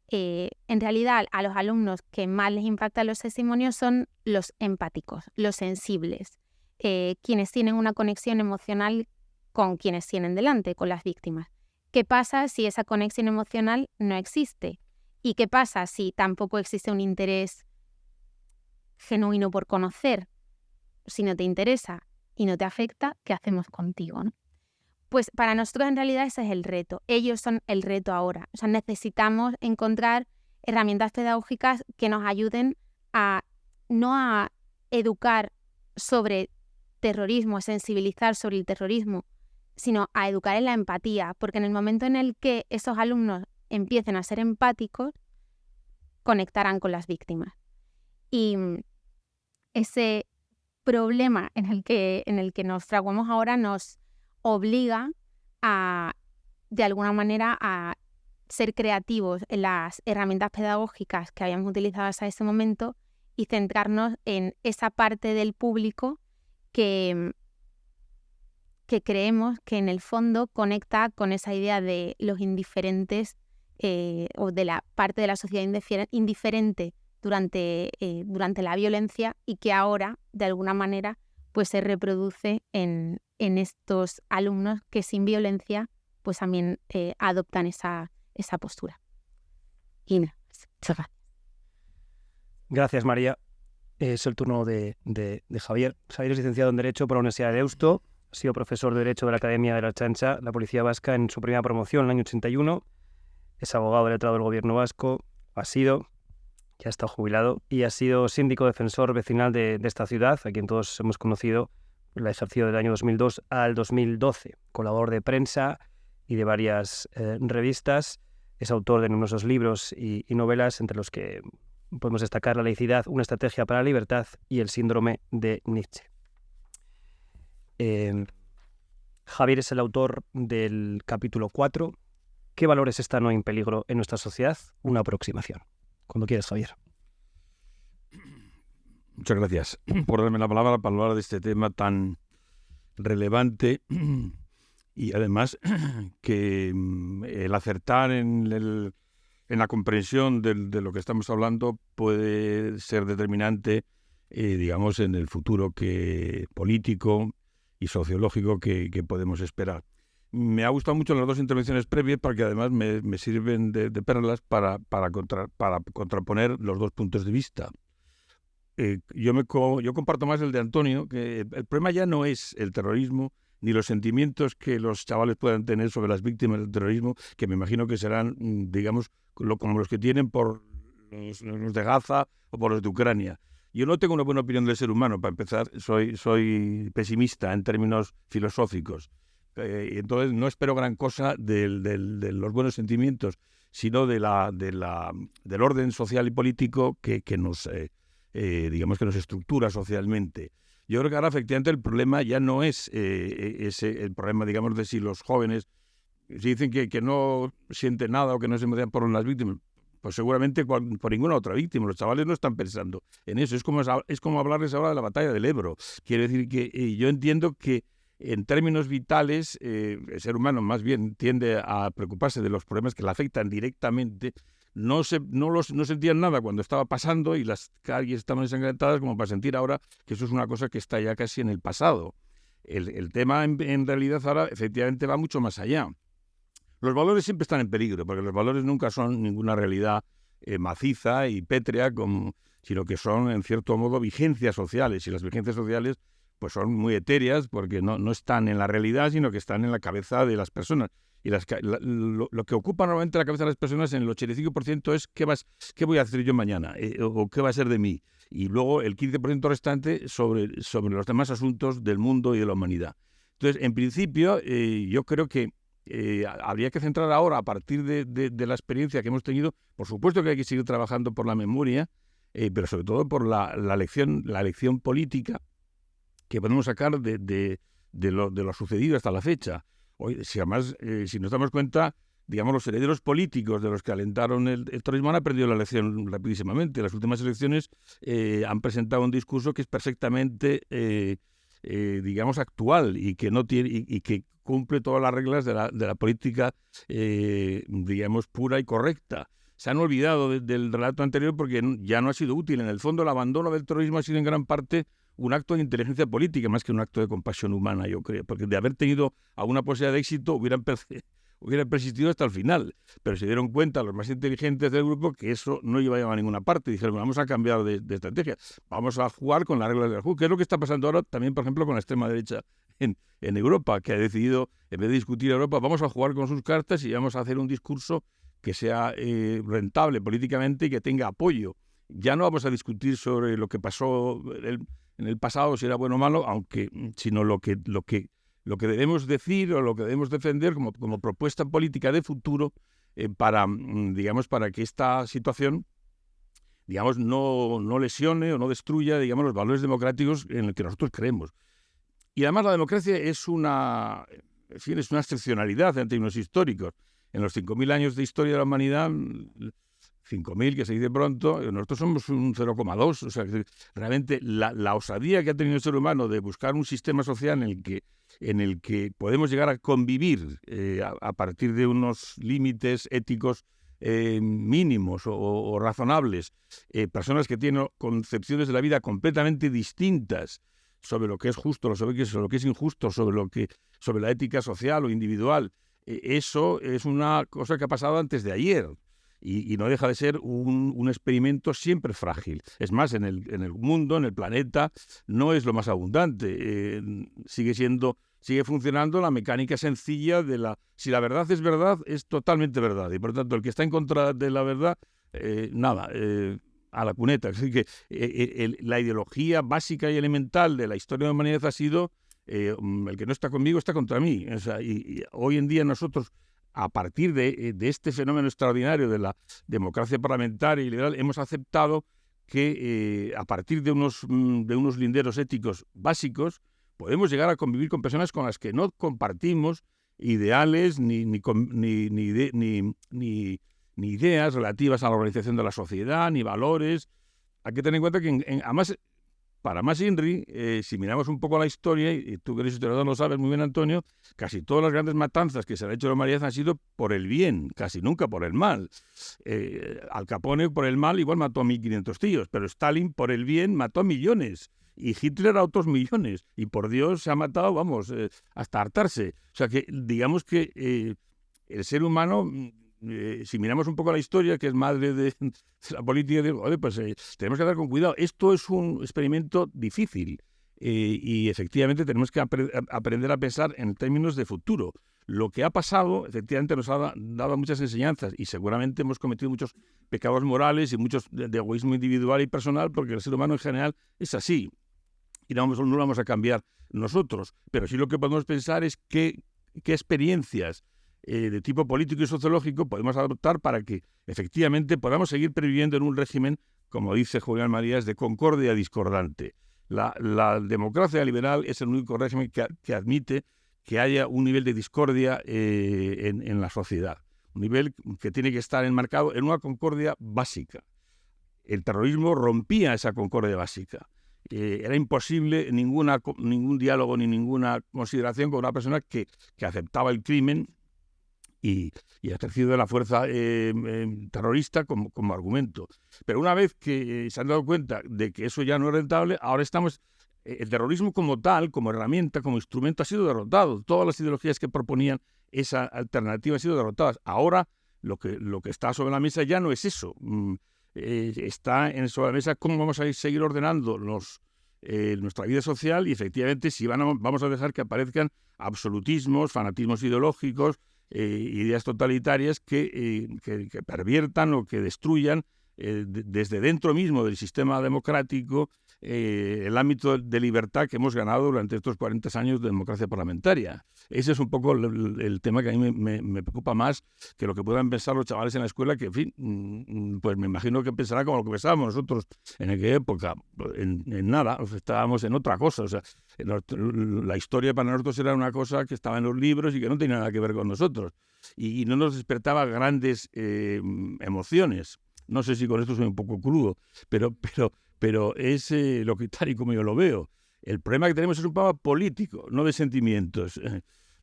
en realidad, a los alumnos que más les impactan los testimonios son los empáticos, los sensibles, quienes tienen una conexión emocional con quienes tienen delante, con las víctimas. ¿Qué pasa si esa conexión emocional no existe? ¿Y qué pasa si tampoco existe un interés genuino por conocer? Si no te interesa y no te afecta, ¿qué hacemos contigo, no? Pues para nosotros en realidad ese es el reto. Ellos son el reto ahora. O sea, necesitamos encontrar herramientas pedagógicas que nos ayuden no a educar sobre terrorismo, a sensibilizar sobre el terrorismo, sino a educar en la empatía, porque en el momento en el que esos alumnos empiecen a ser empáticos, conectarán con las víctimas. Y ese problema en el que nos fraguamos ahora nos obliga de alguna manera, a ser creativos en las herramientas pedagógicas que habíamos utilizado hasta ese momento y centrarnos en esa parte del público que creemos que en el fondo conecta con esa idea de los indiferentes o de la parte de la sociedad indiferente durante la violencia, y que ahora, de alguna manera, pues se reproduce en estos alumnos que sin violencia pues también adoptan esa postura. Y nada, muchas gracias. Gracias, María. Es el turno de Javier. Javier es licenciado en Derecho por la Universidad de Deusto. Ha sido profesor de Derecho de la Academia de la Ertzaintza, la Policía Vasca, en su primera promoción en el año 81. Es abogado letrado del Gobierno vasco. Ya está jubilado, y ha sido síndico defensor vecinal de esta ciudad, a quien todos hemos conocido. La ejerció del año 2002 al 2012. Colaborador de prensa y de varias revistas. Es autor de numerosos libros y novelas, entre los que podemos destacar La laicidad, una estrategia para la libertad, y El síndrome de Nietzsche. Javier es el autor del capítulo 4. ¿Qué valores están hoy en peligro en nuestra sociedad? Una aproximación. Cuando quieras, Javier. Muchas gracias por darme la palabra para hablar de este tema tan relevante y además que el acertar en la comprensión de lo que estamos hablando puede ser determinante, digamos, en el futuro político y sociológico que podemos esperar. Me ha gustado mucho las dos intervenciones previas porque además me sirven de perlas para contraponer los dos puntos de vista. Yo comparto más el de Antonio, que el problema ya no es el terrorismo ni los sentimientos que los chavales puedan tener sobre las víctimas del terrorismo, que me imagino que serán, digamos, como los que tienen por los de Gaza o por los de Ucrania. Yo no tengo una buena opinión del ser humano, para empezar, soy pesimista en términos filosóficos. Entonces no espero gran cosa de los buenos sentimientos, sino del orden social y político que nos, digamos, que nos estructura socialmente. Yo creo que ahora efectivamente el problema ya no es el problema, digamos, de si los jóvenes si dicen que no sienten nada o que no se emocionan por las víctimas. Pues seguramente por ninguna otra víctima. Los chavales no están pensando en eso. Es como hablarles ahora de la batalla del Ebro. Quiere decir que yo entiendo que en términos vitales el ser humano más bien tiende a preocuparse de los problemas que le afectan directamente. No sentían nada cuando estaba pasando y las calles estaban ensangrentadas como para sentir ahora que eso es una cosa que está ya casi en el pasado. El tema en realidad ahora efectivamente va mucho más allá. Los valores siempre están en peligro, porque los valores nunca son ninguna realidad maciza y pétrea, sino que son, en cierto modo, vigencias sociales. Y las vigencias sociales pues son muy etéreas, porque no están en la realidad, sino que están en la cabeza de las personas. Y lo que ocupa normalmente la cabeza de las personas en el 85% es qué voy a hacer yo mañana, o qué va a ser de mí. Y luego el 15% restante sobre los demás asuntos del mundo y de la humanidad. Entonces, en principio, yo creo que habría que centrar ahora, a partir de la experiencia que hemos tenido, por supuesto que hay que seguir trabajando por la memoria, pero sobre todo por la lección política que podemos sacar de lo sucedido hasta la fecha. Hoy, si nos damos cuenta, digamos, los herederos políticos de los que alentaron el terrorismo han perdido la elección rapidísimamente. Las últimas elecciones han presentado un discurso que es perfectamente, digamos, actual y que no tiene y que cumple todas las reglas de la política, digamos, pura y correcta. Se han olvidado del relato anterior porque ya no ha sido útil. En el fondo, el abandono del terrorismo ha sido en gran parte un acto de inteligencia política, más que un acto de compasión humana, yo creo. Porque de haber tenido alguna posibilidad de éxito, hubieran persistido hasta el final. Pero se dieron cuenta los más inteligentes del grupo que eso no iba a llevar a ninguna parte. Dijeron, vamos a cambiar de estrategia. Vamos a jugar con las reglas del juego. ¿Qué es lo que está pasando ahora también, por ejemplo, con la extrema derecha en Europa, que ha decidido, en vez de discutir a Europa, vamos a jugar con sus cartas y vamos a hacer un discurso que sea rentable políticamente y que tenga apoyo. Ya no vamos a discutir sobre lo que pasó en el pasado, si era bueno o malo, sino lo que debemos decir o lo que debemos defender como propuesta política de futuro para que esta situación, digamos, no lesione o no destruya, digamos, los valores democráticos en los que nosotros creemos. Y además la democracia es una excepcionalidad en términos históricos. En los 5.000 años de historia de la humanidad, 5.000, que se dice pronto, nosotros somos un 0,2. O sea, realmente la osadía que ha tenido el ser humano de buscar un sistema social en el que podemos llegar a convivir a partir de unos límites éticos mínimos o razonables, personas que tienen concepciones de la vida completamente distintas sobre lo que es justo, sobre lo que es injusto, sobre la ética social o individual. Eso es una cosa que ha pasado antes de ayer y no deja de ser un experimento siempre frágil. Es más, en el mundo, en el planeta, no es lo más abundante. Sigue funcionando la mecánica sencilla si la verdad, es totalmente verdad. Y por tanto, el que está en contra de la verdad, a la cuneta. Así que la ideología básica y elemental de la historia de la humanidad ha sido el que no está conmigo está contra mí. O sea, y hoy en día nosotros, a partir de este fenómeno extraordinario de la democracia parlamentaria y liberal, hemos aceptado que a partir de unos linderos éticos básicos podemos llegar a convivir con personas con las que no compartimos ideales ni ideas relativas a la organización de la sociedad, ni valores. Hay que tener en cuenta que además para más INRI, si miramos un poco la historia, y tú que eres historiador lo sabes muy bien, Antonio, casi todas las grandes matanzas que se han hecho en la humanidad han sido por el bien, casi nunca por el mal. Al Capone por el mal igual mató a 1.500 tíos, pero Stalin por el bien mató a millones. Y Hitler a otros millones. Y por Dios se ha matado, vamos, hasta hartarse. O sea que digamos que el ser humano... si miramos un poco la historia, que es madre de la política, digo, pues tenemos que andar con cuidado. Esto es un experimento difícil y efectivamente tenemos que aprender a pensar en términos de futuro. Lo que ha pasado, efectivamente, nos ha dado muchas enseñanzas y seguramente hemos cometido muchos pecados morales y muchos de egoísmo individual y personal, porque el ser humano en general es así y no lo vamos a cambiar nosotros. Pero sí lo que podemos pensar es qué experiencias de tipo político y sociológico podemos adoptar para que efectivamente podamos seguir previviendo en un régimen, como dice Julián Marías, de concordia discordante. La democracia liberal es el único régimen que admite que haya un nivel de discordia en la sociedad, un nivel que tiene que estar enmarcado en una concordia básica. El terrorismo rompía esa concordia básica. Era imposible ningún diálogo ni ninguna consideración con una persona que aceptaba el crimen y ha ejercido la fuerza terrorista como argumento. Pero una vez que se han dado cuenta de que eso ya no es rentable, ahora estamos... el terrorismo como tal, como herramienta, como instrumento, ha sido derrotado. Todas las ideologías que proponían esa alternativa han sido derrotadas. Ahora lo que está sobre la mesa ya no es eso. Está sobre la mesa cómo vamos a seguir ordenando nuestra vida social y efectivamente si vamos a dejar que aparezcan absolutismos, fanatismos ideológicos, ideas totalitarias que perviertan o que destruyan desde dentro mismo del sistema democrático el ámbito de libertad que hemos ganado durante estos 40 años de democracia parlamentaria. Ese es un poco el tema que a mí me preocupa más que lo que puedan pensar los chavales en la escuela, que, en fin, pues me imagino que pensarán como lo que pensábamos nosotros en aquella época. En nada, estábamos en otra cosa. O sea, la historia para nosotros era una cosa que estaba en los libros y que no tenía nada que ver con nosotros. Y no nos despertaba grandes emociones. No sé si con esto soy un poco crudo, pero es lo que tal y como yo lo veo. El problema que tenemos es un problema político, no de sentimientos.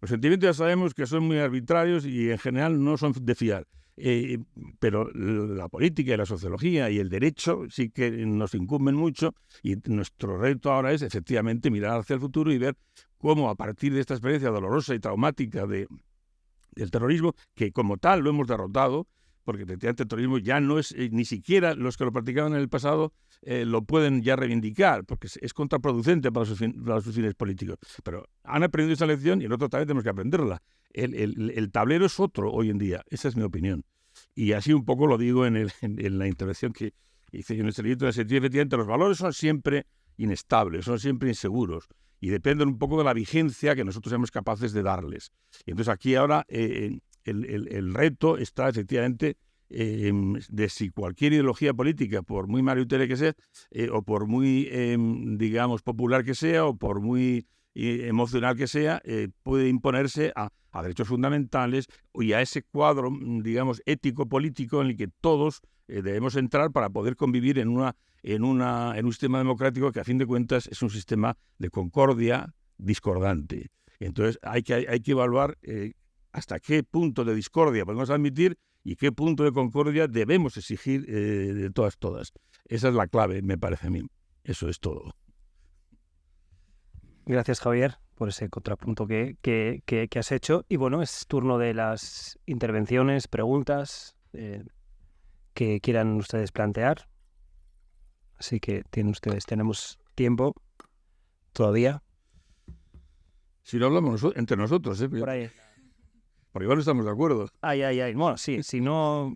Los sentimientos ya sabemos que son muy arbitrarios y en general no son de fiar. Pero la política y la sociología y el derecho sí que nos incumben mucho y nuestro reto ahora es efectivamente mirar hacia el futuro y ver cómo a partir de esta experiencia dolorosa y traumática del terrorismo, que como tal lo hemos derrotado, porque efectivamente el terrorismo ya no es, ni siquiera los que lo practicaban en el pasado lo pueden ya reivindicar, porque es contraproducente para sus fines políticos. Pero han aprendido esa lección y nosotros también tenemos que aprenderla. El tablero es otro hoy en día, esa es mi opinión. Y así un poco lo digo en la intervención que hice yo en este libro, en el sentido de efectivamente los valores son siempre inestables, son siempre inseguros y dependen un poco de la vigencia que nosotros seamos capaces de darles. Y entonces aquí ahora... el reto está efectivamente de si cualquier ideología política, por muy mayoritaria que sea, o por muy, digamos, popular que sea, o por muy emocional que sea, puede imponerse a derechos fundamentales y a ese cuadro, digamos, ético-político en el que todos debemos entrar para poder convivir en un sistema democrático que, a fin de cuentas, es un sistema de concordia discordante. Entonces, hay que evaluar hasta qué punto de discordia podemos admitir y qué punto de concordia debemos exigir de todas. Esa es la clave, me parece a mí. Eso es todo. Gracias, Javier, por ese contrapunto que has hecho. Y bueno, es turno de las intervenciones, preguntas que quieran ustedes plantear. Así que tenemos tiempo todavía. Si no hablamos entre nosotros, Por ahí. Porque igual no estamos de acuerdo. Ay. Bueno, sí, si no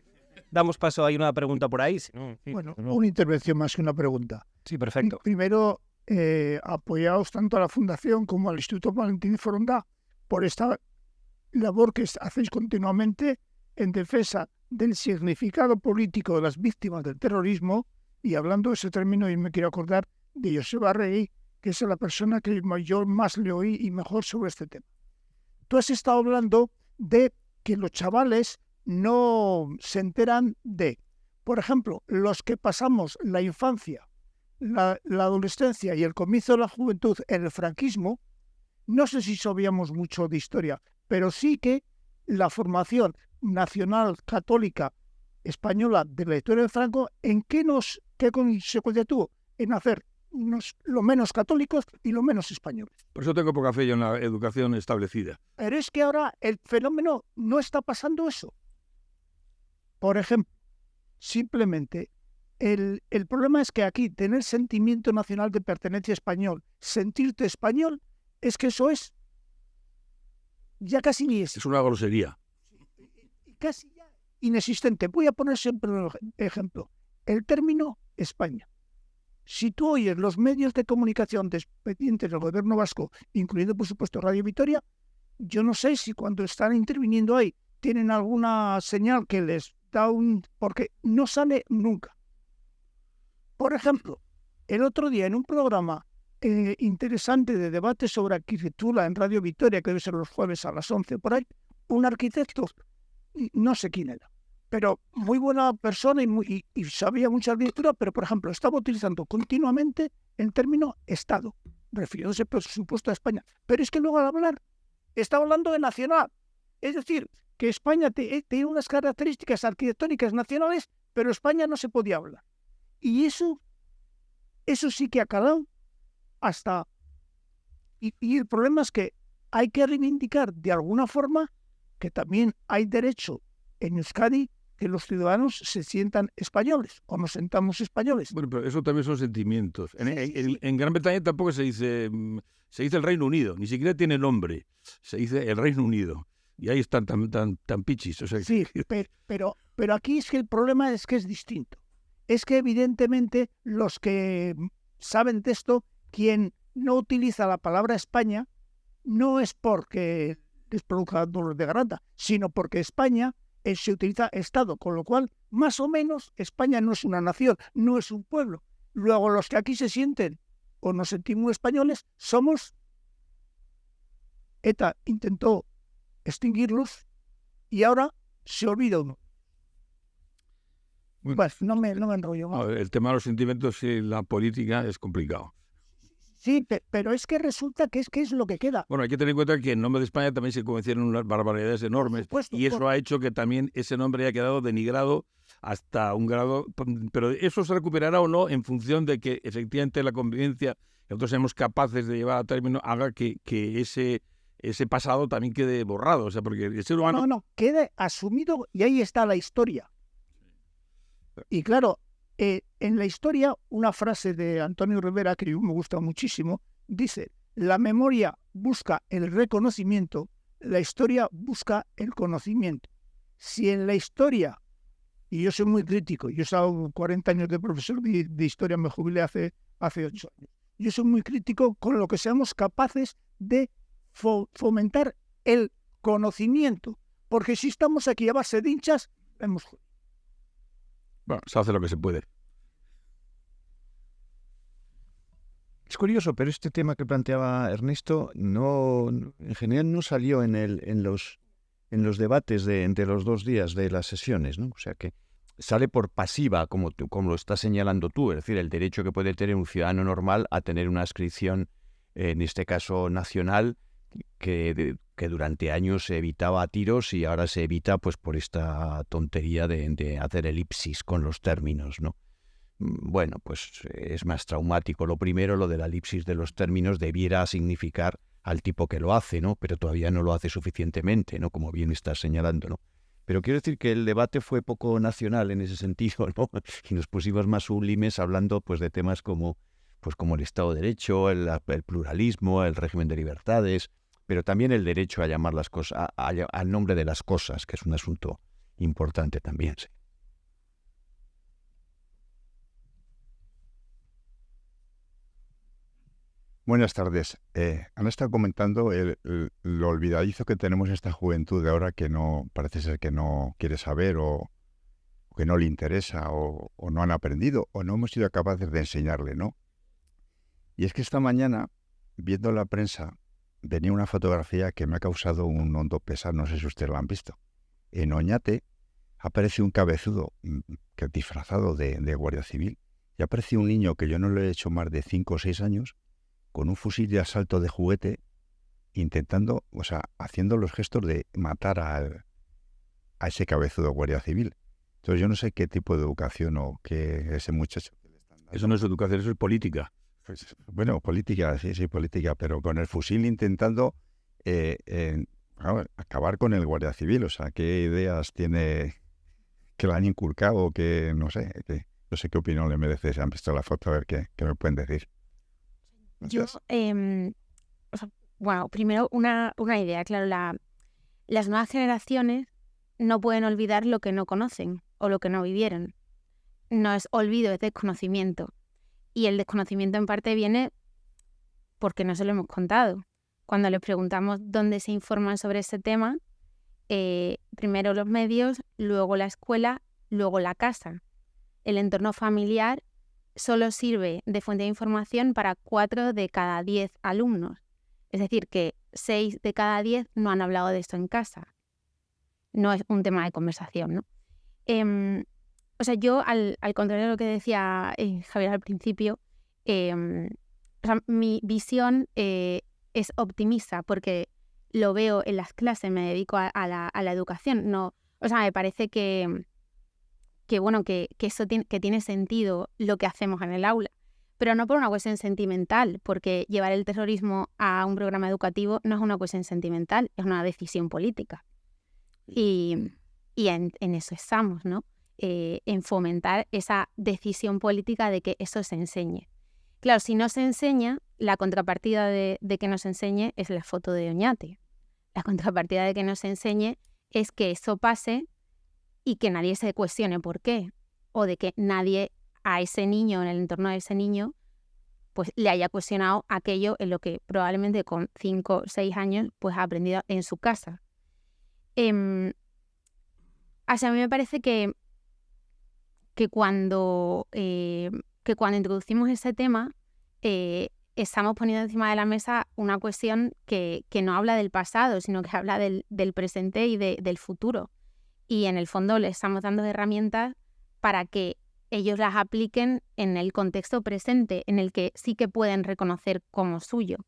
damos paso, hay una pregunta por ahí. Si no, sí, bueno, una intervención más que una pregunta. Sí, perfecto. Primero, apoyaos tanto a la Fundación como al Instituto Valentín de Foronda por esta labor que hacéis continuamente en defensa del significado político de las víctimas del terrorismo. Y hablando de ese término, yo me quiero acordar de Joseba Rey, que es la persona que yo más le oí y mejor sobre este tema. Tú has estado hablando de que los chavales no se enteran de, por ejemplo, los que pasamos la infancia la adolescencia y el comienzo de la juventud en el franquismo, no sé si sabíamos mucho de historia, pero sí que la formación nacional católica española de la historia de Franco, ¿qué consecuencia tuvo? En hacer lo menos católicos y lo menos españoles. Por eso tengo poca fe yo en la educación establecida. Pero es que ahora el fenómeno no está pasando eso. Por ejemplo, simplemente el problema es que aquí tener sentimiento nacional de pertenencia español, sentirte español, es que eso es ya casi ni es. Es una grosería. Casi ya inexistente. Voy a poner siempre un ejemplo. El término España. Si tú oyes los medios de comunicación dependientes del gobierno vasco, incluyendo por supuesto Radio Vitoria, yo no sé si cuando están interviniendo ahí tienen alguna señal que les da porque no sale nunca. Por ejemplo, el otro día en un programa interesante de debate sobre arquitectura en Radio Vitoria, que debe ser los jueves a las 11 por ahí, un arquitecto, no sé quién era, pero muy buena persona y sabía mucha arquitectura, pero por ejemplo estaba utilizando continuamente el término Estado, refiriéndose por supuesto a España. Pero es que luego al hablar, estaba hablando de nacional. Es decir, que España tiene unas características arquitectónicas nacionales, pero España no se podía hablar. Y eso sí que ha calado hasta... Y el problema es que hay que reivindicar de alguna forma que también hay derecho en Euskadi que los ciudadanos se sientan españoles o nos sentamos españoles. Bueno, pero eso también son sentimientos. En Gran Bretaña tampoco se dice el Reino Unido, ni siquiera tiene nombre, se dice el Reino Unido. Y ahí están tan pichis. O sea, sí, pero aquí es que el problema es que es distinto. Es que evidentemente los que saben de esto, quien no utiliza la palabra España, no es porque les produzca dolor de garganta, sino porque España se utiliza Estado, con lo cual, más o menos, España no es una nación, no es un pueblo. Luego, los que aquí se sienten o nos sentimos españoles, somos... ETA intentó extinguirlos y ahora se olvida uno. Pues no me enrollo más. No, el tema de los sentimientos y la política es complicado. Sí, pero es que resulta que es lo que queda. Bueno, hay que tener en cuenta que en nombre de España también se cometieron unas barbaridades enormes, y eso ha hecho que también ese nombre haya quedado denigrado hasta un grado, pero eso se recuperará o no en función de que efectivamente la convivencia que nosotros seamos capaces de llevar a término haga que ese pasado también quede borrado, o sea, porque el ser humano... No, quede asumido y ahí está la historia. Y claro, en la historia, una frase de Antonio Rivera, que me gusta muchísimo, dice: la memoria busca el reconocimiento, la historia busca el conocimiento. Si en la historia, y yo soy muy crítico, yo he estado 40 años de profesor de historia, me jubilé hace 8 años, yo soy muy crítico con lo que seamos capaces de fomentar el conocimiento, porque si estamos aquí a base de hinchas, hemos... Bueno, se hace lo que se puede. Es curioso, pero este tema que planteaba Ernesto en general no salió en los debates entre los 2 días de las sesiones, ¿no? O sea que sale por pasiva, como lo estás señalando tú, es decir, el derecho que puede tener un ciudadano normal a tener una adscripción, en este caso nacional, que durante años se evitaba a tiros y ahora se evita pues por esta tontería de hacer elipsis con los términos, ¿no? Bueno, pues es más traumático. Lo primero, lo de la elipsis de los términos debiera significar al tipo que lo hace, ¿no? Pero todavía no lo hace suficientemente, ¿no? Como bien estás señalando, ¿no? Pero quiero decir que el debate fue poco nacional en ese sentido, ¿no? Y nos pusimos más sublimes hablando pues de temas como el Estado de Derecho, el pluralismo, el régimen de libertades, pero también el derecho a llamar las cosas, al nombre de las cosas, que es un asunto importante también, sí. Buenas tardes. Han estado comentando lo olvidadizo que tenemos esta juventud de ahora, que no parece ser que no quiere saber o que no le interesa o no han aprendido o no hemos sido capaces de enseñarle, ¿no? Y es que esta mañana, viendo la prensa, venía una fotografía que me ha causado un hondo pesar, no sé si ustedes la han visto. En Oñate aparece un cabezudo disfrazado de guardia civil y aparece un niño que yo no le he hecho más de 5 o 6 años, con un fusil de asalto de juguete, intentando, o sea, haciendo los gestos de matar a ese cabezudo guardia civil. Entonces yo no sé qué tipo de educación o qué ese muchacho... Eso no es educación, eso es política. Pues, bueno, política, sí, política, pero con el fusil intentando acabar con el guardia civil. O sea, ¿qué ideas tiene que le han inculcado? Que no sé qué opinión le merece. Si han visto la foto, a ver qué me pueden decir. Yo, o sea, bueno, primero una idea, claro, las nuevas generaciones no pueden olvidar lo que no conocen o lo que no vivieron. No es olvido, es desconocimiento. Y el desconocimiento en parte viene porque no se lo hemos contado. Cuando les preguntamos dónde se informan sobre ese tema, primero los medios, luego la escuela, luego la casa. El entorno familiar solo sirve de fuente de información para 4 de cada 10 alumnos. Es decir, que 6 de cada 10 no han hablado de esto en casa. No es un tema de conversación, ¿no? O sea, yo, al contrario de lo que decía Javier al principio, o sea, mi visión es optimista porque lo veo en las clases, me dedico a la educación. No, o sea, me parece que eso que tiene sentido lo que hacemos en el aula, pero no por una cuestión sentimental, porque llevar el terrorismo a un programa educativo no es una cuestión sentimental, es una decisión política. Y en eso estamos, ¿no? En fomentar esa decisión política de que eso se enseñe. Claro, si no se enseña, la contrapartida de que no se enseñe es la foto de Oñate. La contrapartida de que no se enseñe es que eso pase y que nadie se cuestione por qué. O de que nadie a ese niño, en el entorno de ese niño, pues le haya cuestionado aquello en lo que probablemente con 5 o 6 años pues ha aprendido en su casa. O sea, a mí me parece que cuando introducimos ese tema, estamos poniendo encima de la mesa una cuestión que no habla del pasado, sino que habla del presente y del futuro. Y en el fondo le estamos dando herramientas para que ellos las apliquen en el contexto presente, en el que sí que pueden reconocer como suyo.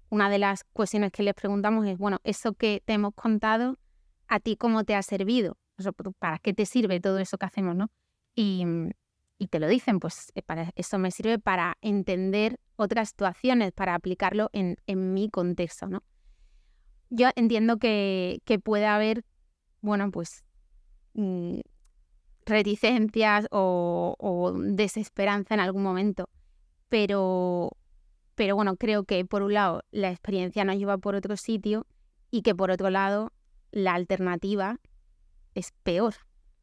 Una de las cuestiones que les preguntamos es, bueno, eso que te hemos contado, ¿a ti cómo te ha servido? O sea, ¿para qué te sirve todo eso que hacemos, no? Y te lo dicen, pues para eso me sirve para entender otras situaciones, para aplicarlo en mi contexto, ¿no? Yo entiendo que puede haber, bueno, pues reticencias o desesperanza en algún momento, pero bueno, creo que por un lado la experiencia nos lleva por otro sitio y que por otro lado la alternativa es peor,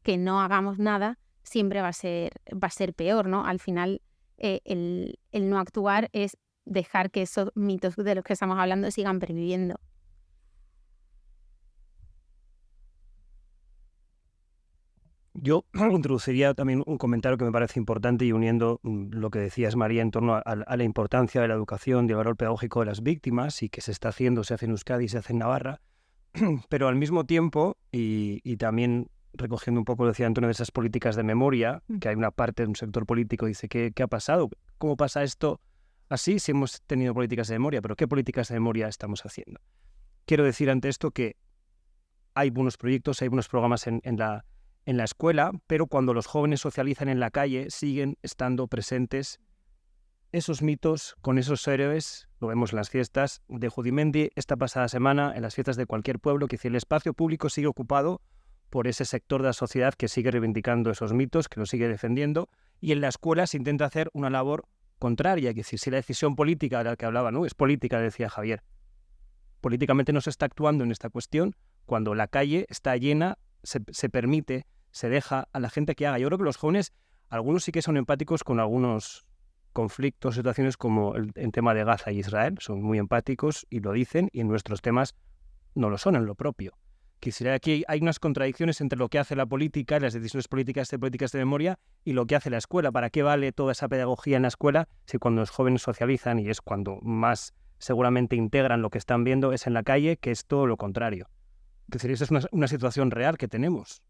que no hagamos nada siempre va a ser peor, ¿no? Al final, el no actuar es dejar que esos mitos de los que estamos hablando sigan perviviendo. Yo introduciría también un comentario que me parece importante y uniendo lo que decías, María, en torno a la importancia de la educación, del valor pedagógico de las víctimas y que se hace en Euskadi y se hace en Navarra, pero al mismo tiempo, y también recogiendo un poco, decía Antonio, de esas políticas de memoria, que hay una parte de un sector político que dice, ¿qué ha pasado? ¿Cómo pasa esto así si hemos tenido políticas de memoria? ¿Pero qué políticas de memoria estamos haciendo? Quiero decir ante esto que hay buenos proyectos, hay buenos programas en la escuela, pero cuando los jóvenes socializan en la calle siguen estando presentes esos mitos con esos héroes. Lo vemos en las fiestas de Judimendi esta pasada semana, en las fiestas de cualquier pueblo, que el espacio público sigue ocupado por ese sector de la sociedad que sigue reivindicando esos mitos, que los sigue defendiendo, y en la escuela se intenta hacer una labor contraria, es decir, si la decisión política de la que hablaba, ¿no? Es política, decía Javier. Políticamente no se está actuando en esta cuestión cuando la calle está llena, se permite, se deja a la gente que haga. Yo creo que los jóvenes, algunos sí que son empáticos con algunos conflictos, situaciones como el tema de Gaza y Israel, son muy empáticos y lo dicen, y en nuestros temas no lo son en lo propio. Quisiera que hay unas contradicciones entre lo que hace la política, las decisiones políticas de memoria, y lo que hace la escuela. ¿Para qué vale toda esa pedagogía en la escuela si cuando los jóvenes socializan, y es cuando más seguramente integran lo que están viendo, es en la calle, que es todo lo contrario? Es decir, esa es una situación real que tenemos.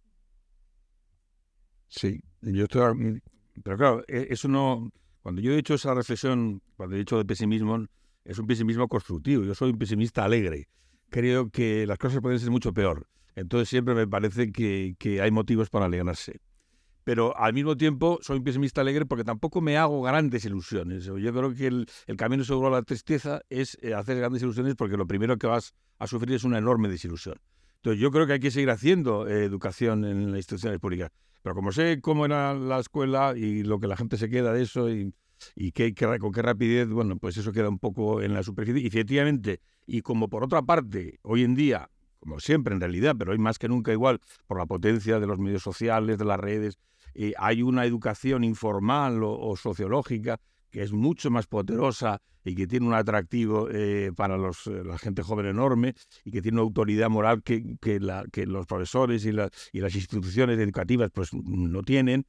Sí, yo estoy Pero claro, eso no... Cuando yo he hecho esa reflexión, cuando he hecho de pesimismo, es un pesimismo constructivo. Yo soy un pesimista alegre. Creo que las cosas pueden ser mucho peor. Entonces siempre me parece que hay motivos para alegrarse. Pero al mismo tiempo soy un pesimista alegre porque tampoco me hago grandes ilusiones. Yo creo que el camino seguro a la tristeza es hacer grandes ilusiones, porque lo primero que vas a sufrir es una enorme desilusión. Entonces yo creo que hay que seguir haciendo educación en las instituciones públicas. Pero como sé cómo era la escuela y lo que la gente se queda de eso y con qué rapidez, bueno, pues eso queda un poco en la superficie. Y efectivamente, y como por otra parte, hoy en día, como siempre en realidad, pero hoy más que nunca igual, por la potencia de los medios sociales, de las redes, hay una educación informal o sociológica que es mucho más poderosa y que tiene un atractivo para la gente joven enorme, y que tiene una autoridad moral que los profesores y las instituciones educativas pues no tienen.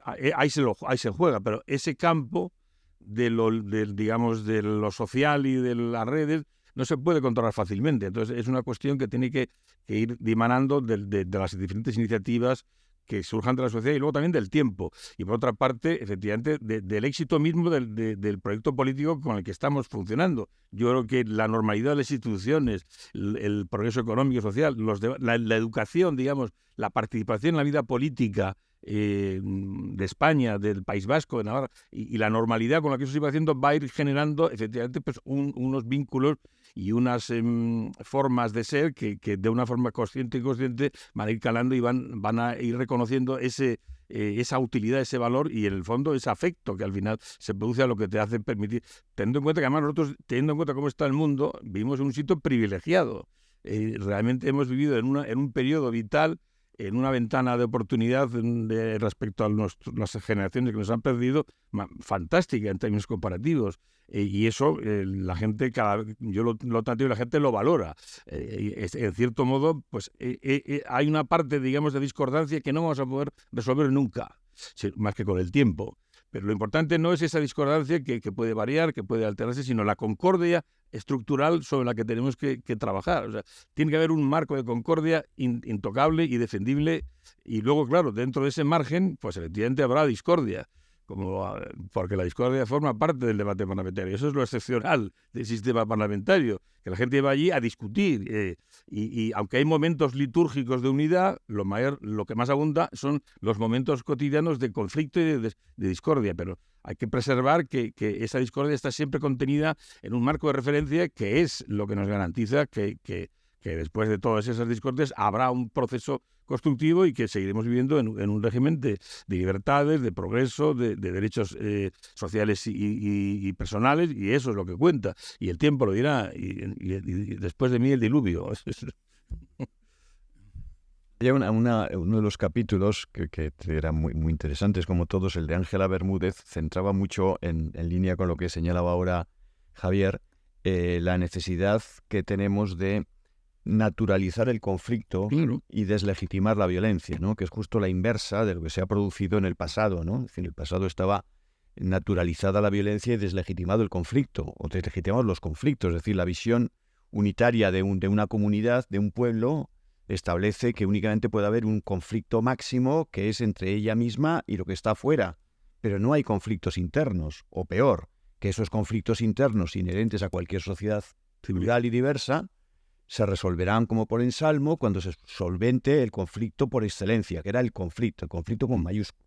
Ahí se juega, pero ese campo digamos, de lo social y de las redes no se puede controlar fácilmente. Entonces es una cuestión que tiene que ir dimanando de las diferentes iniciativas que surjan de la sociedad, y luego también del tiempo. Y por otra parte, efectivamente, del éxito mismo del proyecto político con el que estamos funcionando. Yo creo que la normalidad de las instituciones, el progreso económico y social, la educación, digamos, la participación en la vida política de España, del País Vasco, de Navarra, y la normalidad con la que eso se va haciendo, va a ir generando efectivamente pues unos vínculos y unas formas de ser que de una forma consciente y inconsciente van a ir calando y van a ir reconociendo esa utilidad, ese valor, y en el fondo ese afecto que al final se produce a lo que te hace permitir, teniendo en cuenta que además nosotros, teniendo en cuenta cómo está el mundo, vivimos en un sitio privilegiado. Realmente hemos vivido en un periodo vital, en una ventana de oportunidad respecto a las generaciones que nos han perdido, fantástica en términos comparativos. Y eso la gente, yo lo planteo y la gente lo valora. En cierto modo, pues hay una parte, digamos, de discordancia que no vamos a poder resolver nunca, más que con el tiempo. Pero lo importante no es esa discordancia que puede variar, que puede alterarse, sino la concordia estructural sobre la que tenemos que trabajar. O sea, tiene que haber un marco de concordia intocable y defendible, y luego, claro, dentro de ese margen, pues efectivamente habrá discordia, porque la discordia forma parte del debate parlamentario. Eso es lo excepcional del sistema parlamentario, que la gente va allí a discutir, y aunque hay momentos litúrgicos de unidad, lo que más abunda son los momentos cotidianos de conflicto y de discordia, pero hay que preservar que esa discordia está siempre contenida en un marco de referencia, que es lo que nos garantiza que después de todas esas discordias habrá un proceso constructivo y que seguiremos viviendo en un régimen de libertades, de progreso, de derechos sociales y personales, y eso es lo que cuenta. Y el tiempo lo dirá, y después de mí el diluvio. Hay uno de los capítulos que eran muy, muy interesantes, como todos, el de Ángela Bermúdez, centraba mucho en línea con lo que señalaba ahora Javier, la necesidad que tenemos de naturalizar el conflicto, claro, y deslegitimar la violencia, ¿no? Que es justo la inversa de lo que se ha producido en el pasado, ¿no? Es decir, en el pasado estaba naturalizada la violencia y deslegitimado el conflicto, o deslegitimados los conflictos. Es decir, la visión unitaria de una comunidad, de un pueblo, establece que únicamente puede haber un conflicto máximo, que es entre ella misma y lo que está afuera, pero no hay conflictos internos, o peor, que esos conflictos internos inherentes a cualquier sociedad plural y diversa se resolverán como por ensalmo cuando se solvente el conflicto por excelencia, que era el conflicto con mayúscula,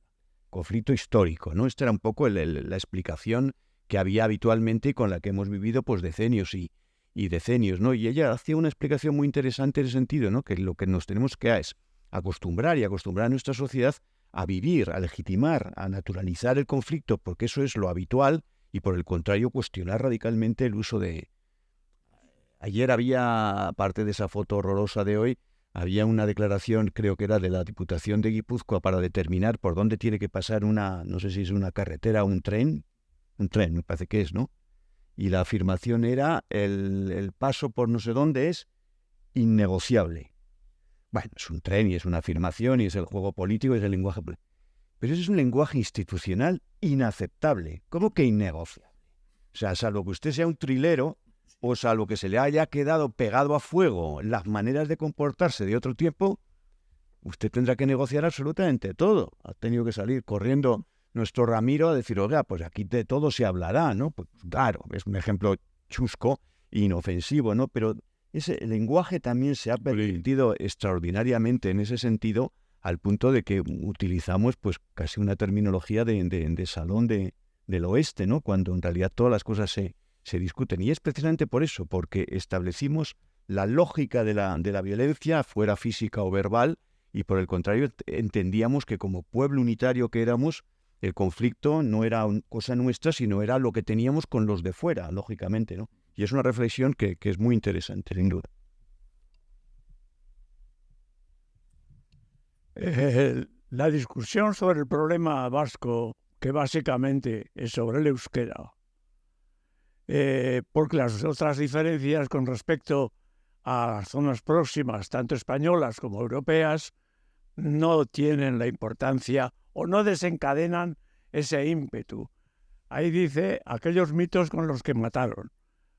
conflicto histórico, ¿no? Esta era un poco la explicación que había habitualmente y con la que hemos vivido pues decenios y decenios, ¿no? Y ella hacía una explicación muy interesante en ese sentido, ¿no? Que lo que nos tenemos que es acostumbrar a nuestra sociedad a vivir, a legitimar, a naturalizar el conflicto, porque eso es lo habitual, y por el contrario cuestionar radicalmente el uso de... Ayer había, aparte de esa foto horrorosa de hoy, había una declaración, creo que era de la Diputación de Guipúzcoa, para determinar por dónde tiene que pasar no sé si es una carretera o un tren, me parece que es, ¿no? Y la afirmación era el paso por no sé dónde es innegociable. Bueno, es un tren y es una afirmación y es el juego político y es el lenguaje político. Pero ese es un lenguaje institucional inaceptable. ¿Cómo que innegociable? O sea, salvo que usted sea un trilero, o salvo que se le haya quedado pegado a fuego las maneras de comportarse de otro tiempo, usted tendrá que negociar absolutamente todo. Ha tenido que salir corriendo nuestro Ramiro a decir, oiga, pues aquí de todo se hablará, ¿no? Pues claro, es un ejemplo chusco e inofensivo, ¿no? Pero ese lenguaje también se ha permitido extraordinariamente en ese sentido, al punto de que utilizamos pues casi una terminología de salón del oeste, ¿no? Cuando en realidad todas las cosas se discuten. Y es precisamente por eso, porque establecimos la lógica de la violencia, fuera física o verbal, y por el contrario entendíamos que como pueblo unitario que éramos, el conflicto no era cosa nuestra, sino era lo que teníamos con los de fuera, lógicamente, ¿no? Y es una reflexión que es muy interesante, sin duda. La discusión sobre el problema vasco, que básicamente es sobre el euskera, porque las otras diferencias con respecto a las zonas próximas, tanto españolas como europeas, no tienen la importancia o no desencadenan ese ímpetu. Ahí dice aquellos mitos con los que mataron.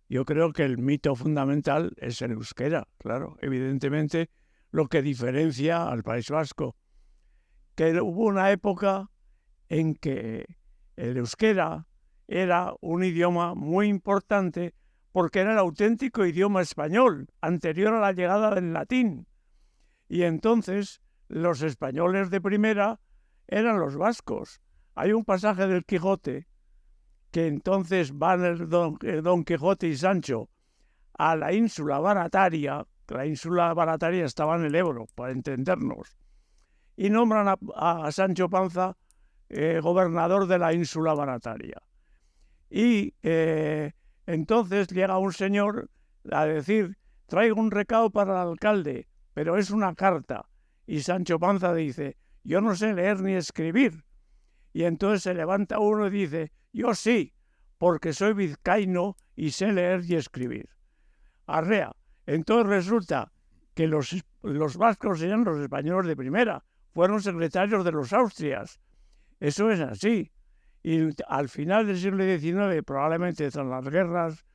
Yo creo que el mito fundamental es el euskera, claro, evidentemente lo que diferencia al País Vasco. Que hubo una época en que el euskera era un idioma muy importante porque era el auténtico idioma español, anterior a la llegada del latín. Y entonces los españoles de primera eran los vascos. Hay un pasaje del Quijote que entonces van Don Quijote y Sancho a la ínsula Barataria, que la ínsula Barataria estaba en el Ebro, para entendernos, y nombran a Sancho Panza gobernador de la ínsula Barataria. Y entonces llega un señor a decir, traigo un recado para el alcalde, pero es una carta. Y Sancho Panza dice, yo no sé leer ni escribir. Y entonces se levanta uno y dice, yo sí, porque soy vizcaíno y sé leer y escribir. Arrea. Entonces resulta que los vascos eran los españoles de primera, fueron secretarios de los Austrias. Eso es así. Y al final del siglo XIX, probablemente tras las guerras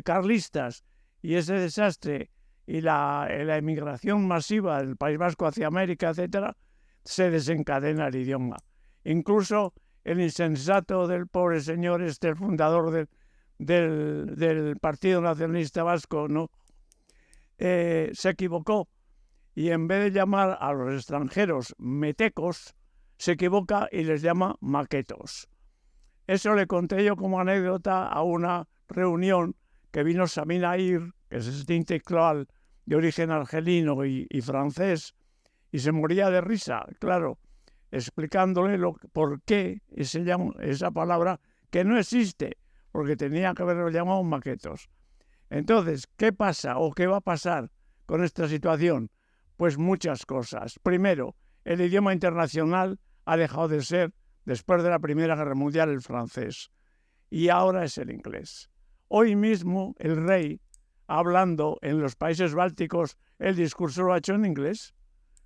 carlistas y ese desastre y la emigración masiva del País Vasco hacia América, etc., se desencadena el idioma. Incluso el insensato del pobre señor, el fundador del Partido Nacionalista Vasco, ¿no? Se equivocó y en vez de llamar a los extranjeros metecos, se equivoca y les llama maquetos. Eso le conté yo como anécdota a una reunión que vino Samin Aïr, que es este intelectual de origen argelino y francés, y se moría de risa, claro, explicándole por qué esa palabra que no existe, porque tenía que haberlo llamado maquetos. Entonces, ¿qué pasa o qué va a pasar con esta situación? Pues muchas cosas. Primero, el idioma internacional ha dejado de ser, después de la Primera Guerra Mundial, el francés, y ahora es el inglés. Hoy mismo el rey, hablando en los países bálticos, el discurso lo ha hecho en inglés.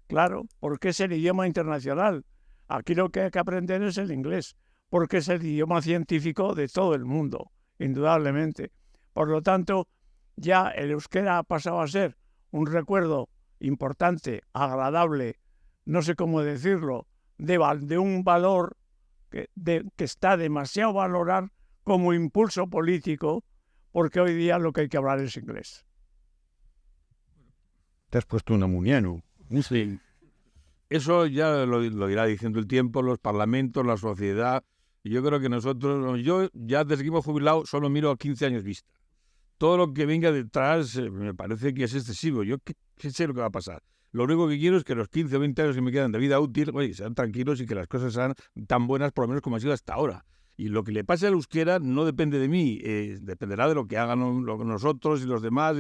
Claro, porque es el idioma internacional. Aquí lo que hay que aprender es el inglés, porque es el idioma científico de todo el mundo, indudablemente. Por lo tanto, ya el euskera ha pasado a ser un recuerdo importante, agradable, no sé cómo decirlo, de un valor que está demasiado valorar como impulso político, porque hoy día lo que hay que hablar es inglés. Te has puesto un amuniano. Sí. Eso ya lo irá diciendo el tiempo, los parlamentos, la sociedad. Yo creo que yo ya desde que me he jubilado solo miro a 15 años vista. Todo lo que venga detrás me parece que es excesivo. Yo qué sé lo que va a pasar. Lo único que quiero es que los 15 o 20 años que me quedan de vida útil, sean tranquilos y que las cosas sean tan buenas por lo menos como han sido hasta ahora. Y lo que le pase al euskera no depende de mí, dependerá de lo que hagan nosotros y los demás.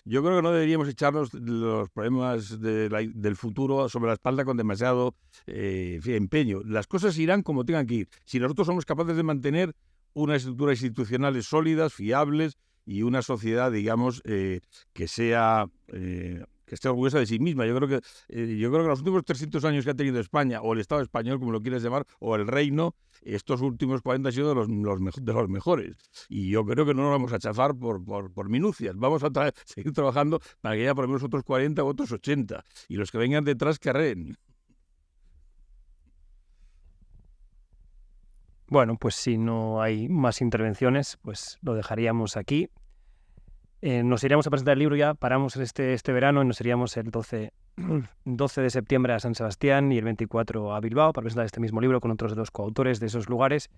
Yo creo que no deberíamos echarnos los problemas del futuro sobre la espalda con demasiado empeño. Las cosas irán como tengan que ir. Si nosotros somos capaces de mantener unas estructuras institucionales sólidas, fiables y una sociedad, digamos, que sea que esté orgullosa de sí misma. Yo creo que los últimos 300 años que ha tenido España, o el Estado español, como lo quieras llamar, o el Reino, estos últimos 40 han sido de los mejores. Y yo creo que no nos vamos a chafar por minucias. Vamos a seguir trabajando para que haya por lo menos otros 40 u otros 80. Y los que vengan detrás carreen. Bueno, pues si no hay más intervenciones, pues lo dejaríamos aquí. Nos iríamos a presentar el libro ya, paramos este verano y nos iríamos el 12 de septiembre a San Sebastián y el 24 a Bilbao para presentar este mismo libro con otros de los coautores de esos lugares.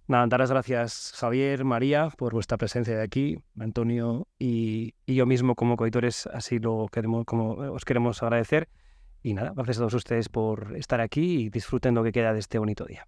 Nada, dar las gracias, Javier, María, por vuestra presencia de aquí, Antonio y yo mismo como coautores, así os queremos agradecer. Y nada, gracias a todos ustedes por estar aquí y disfruten lo que queda de este bonito día.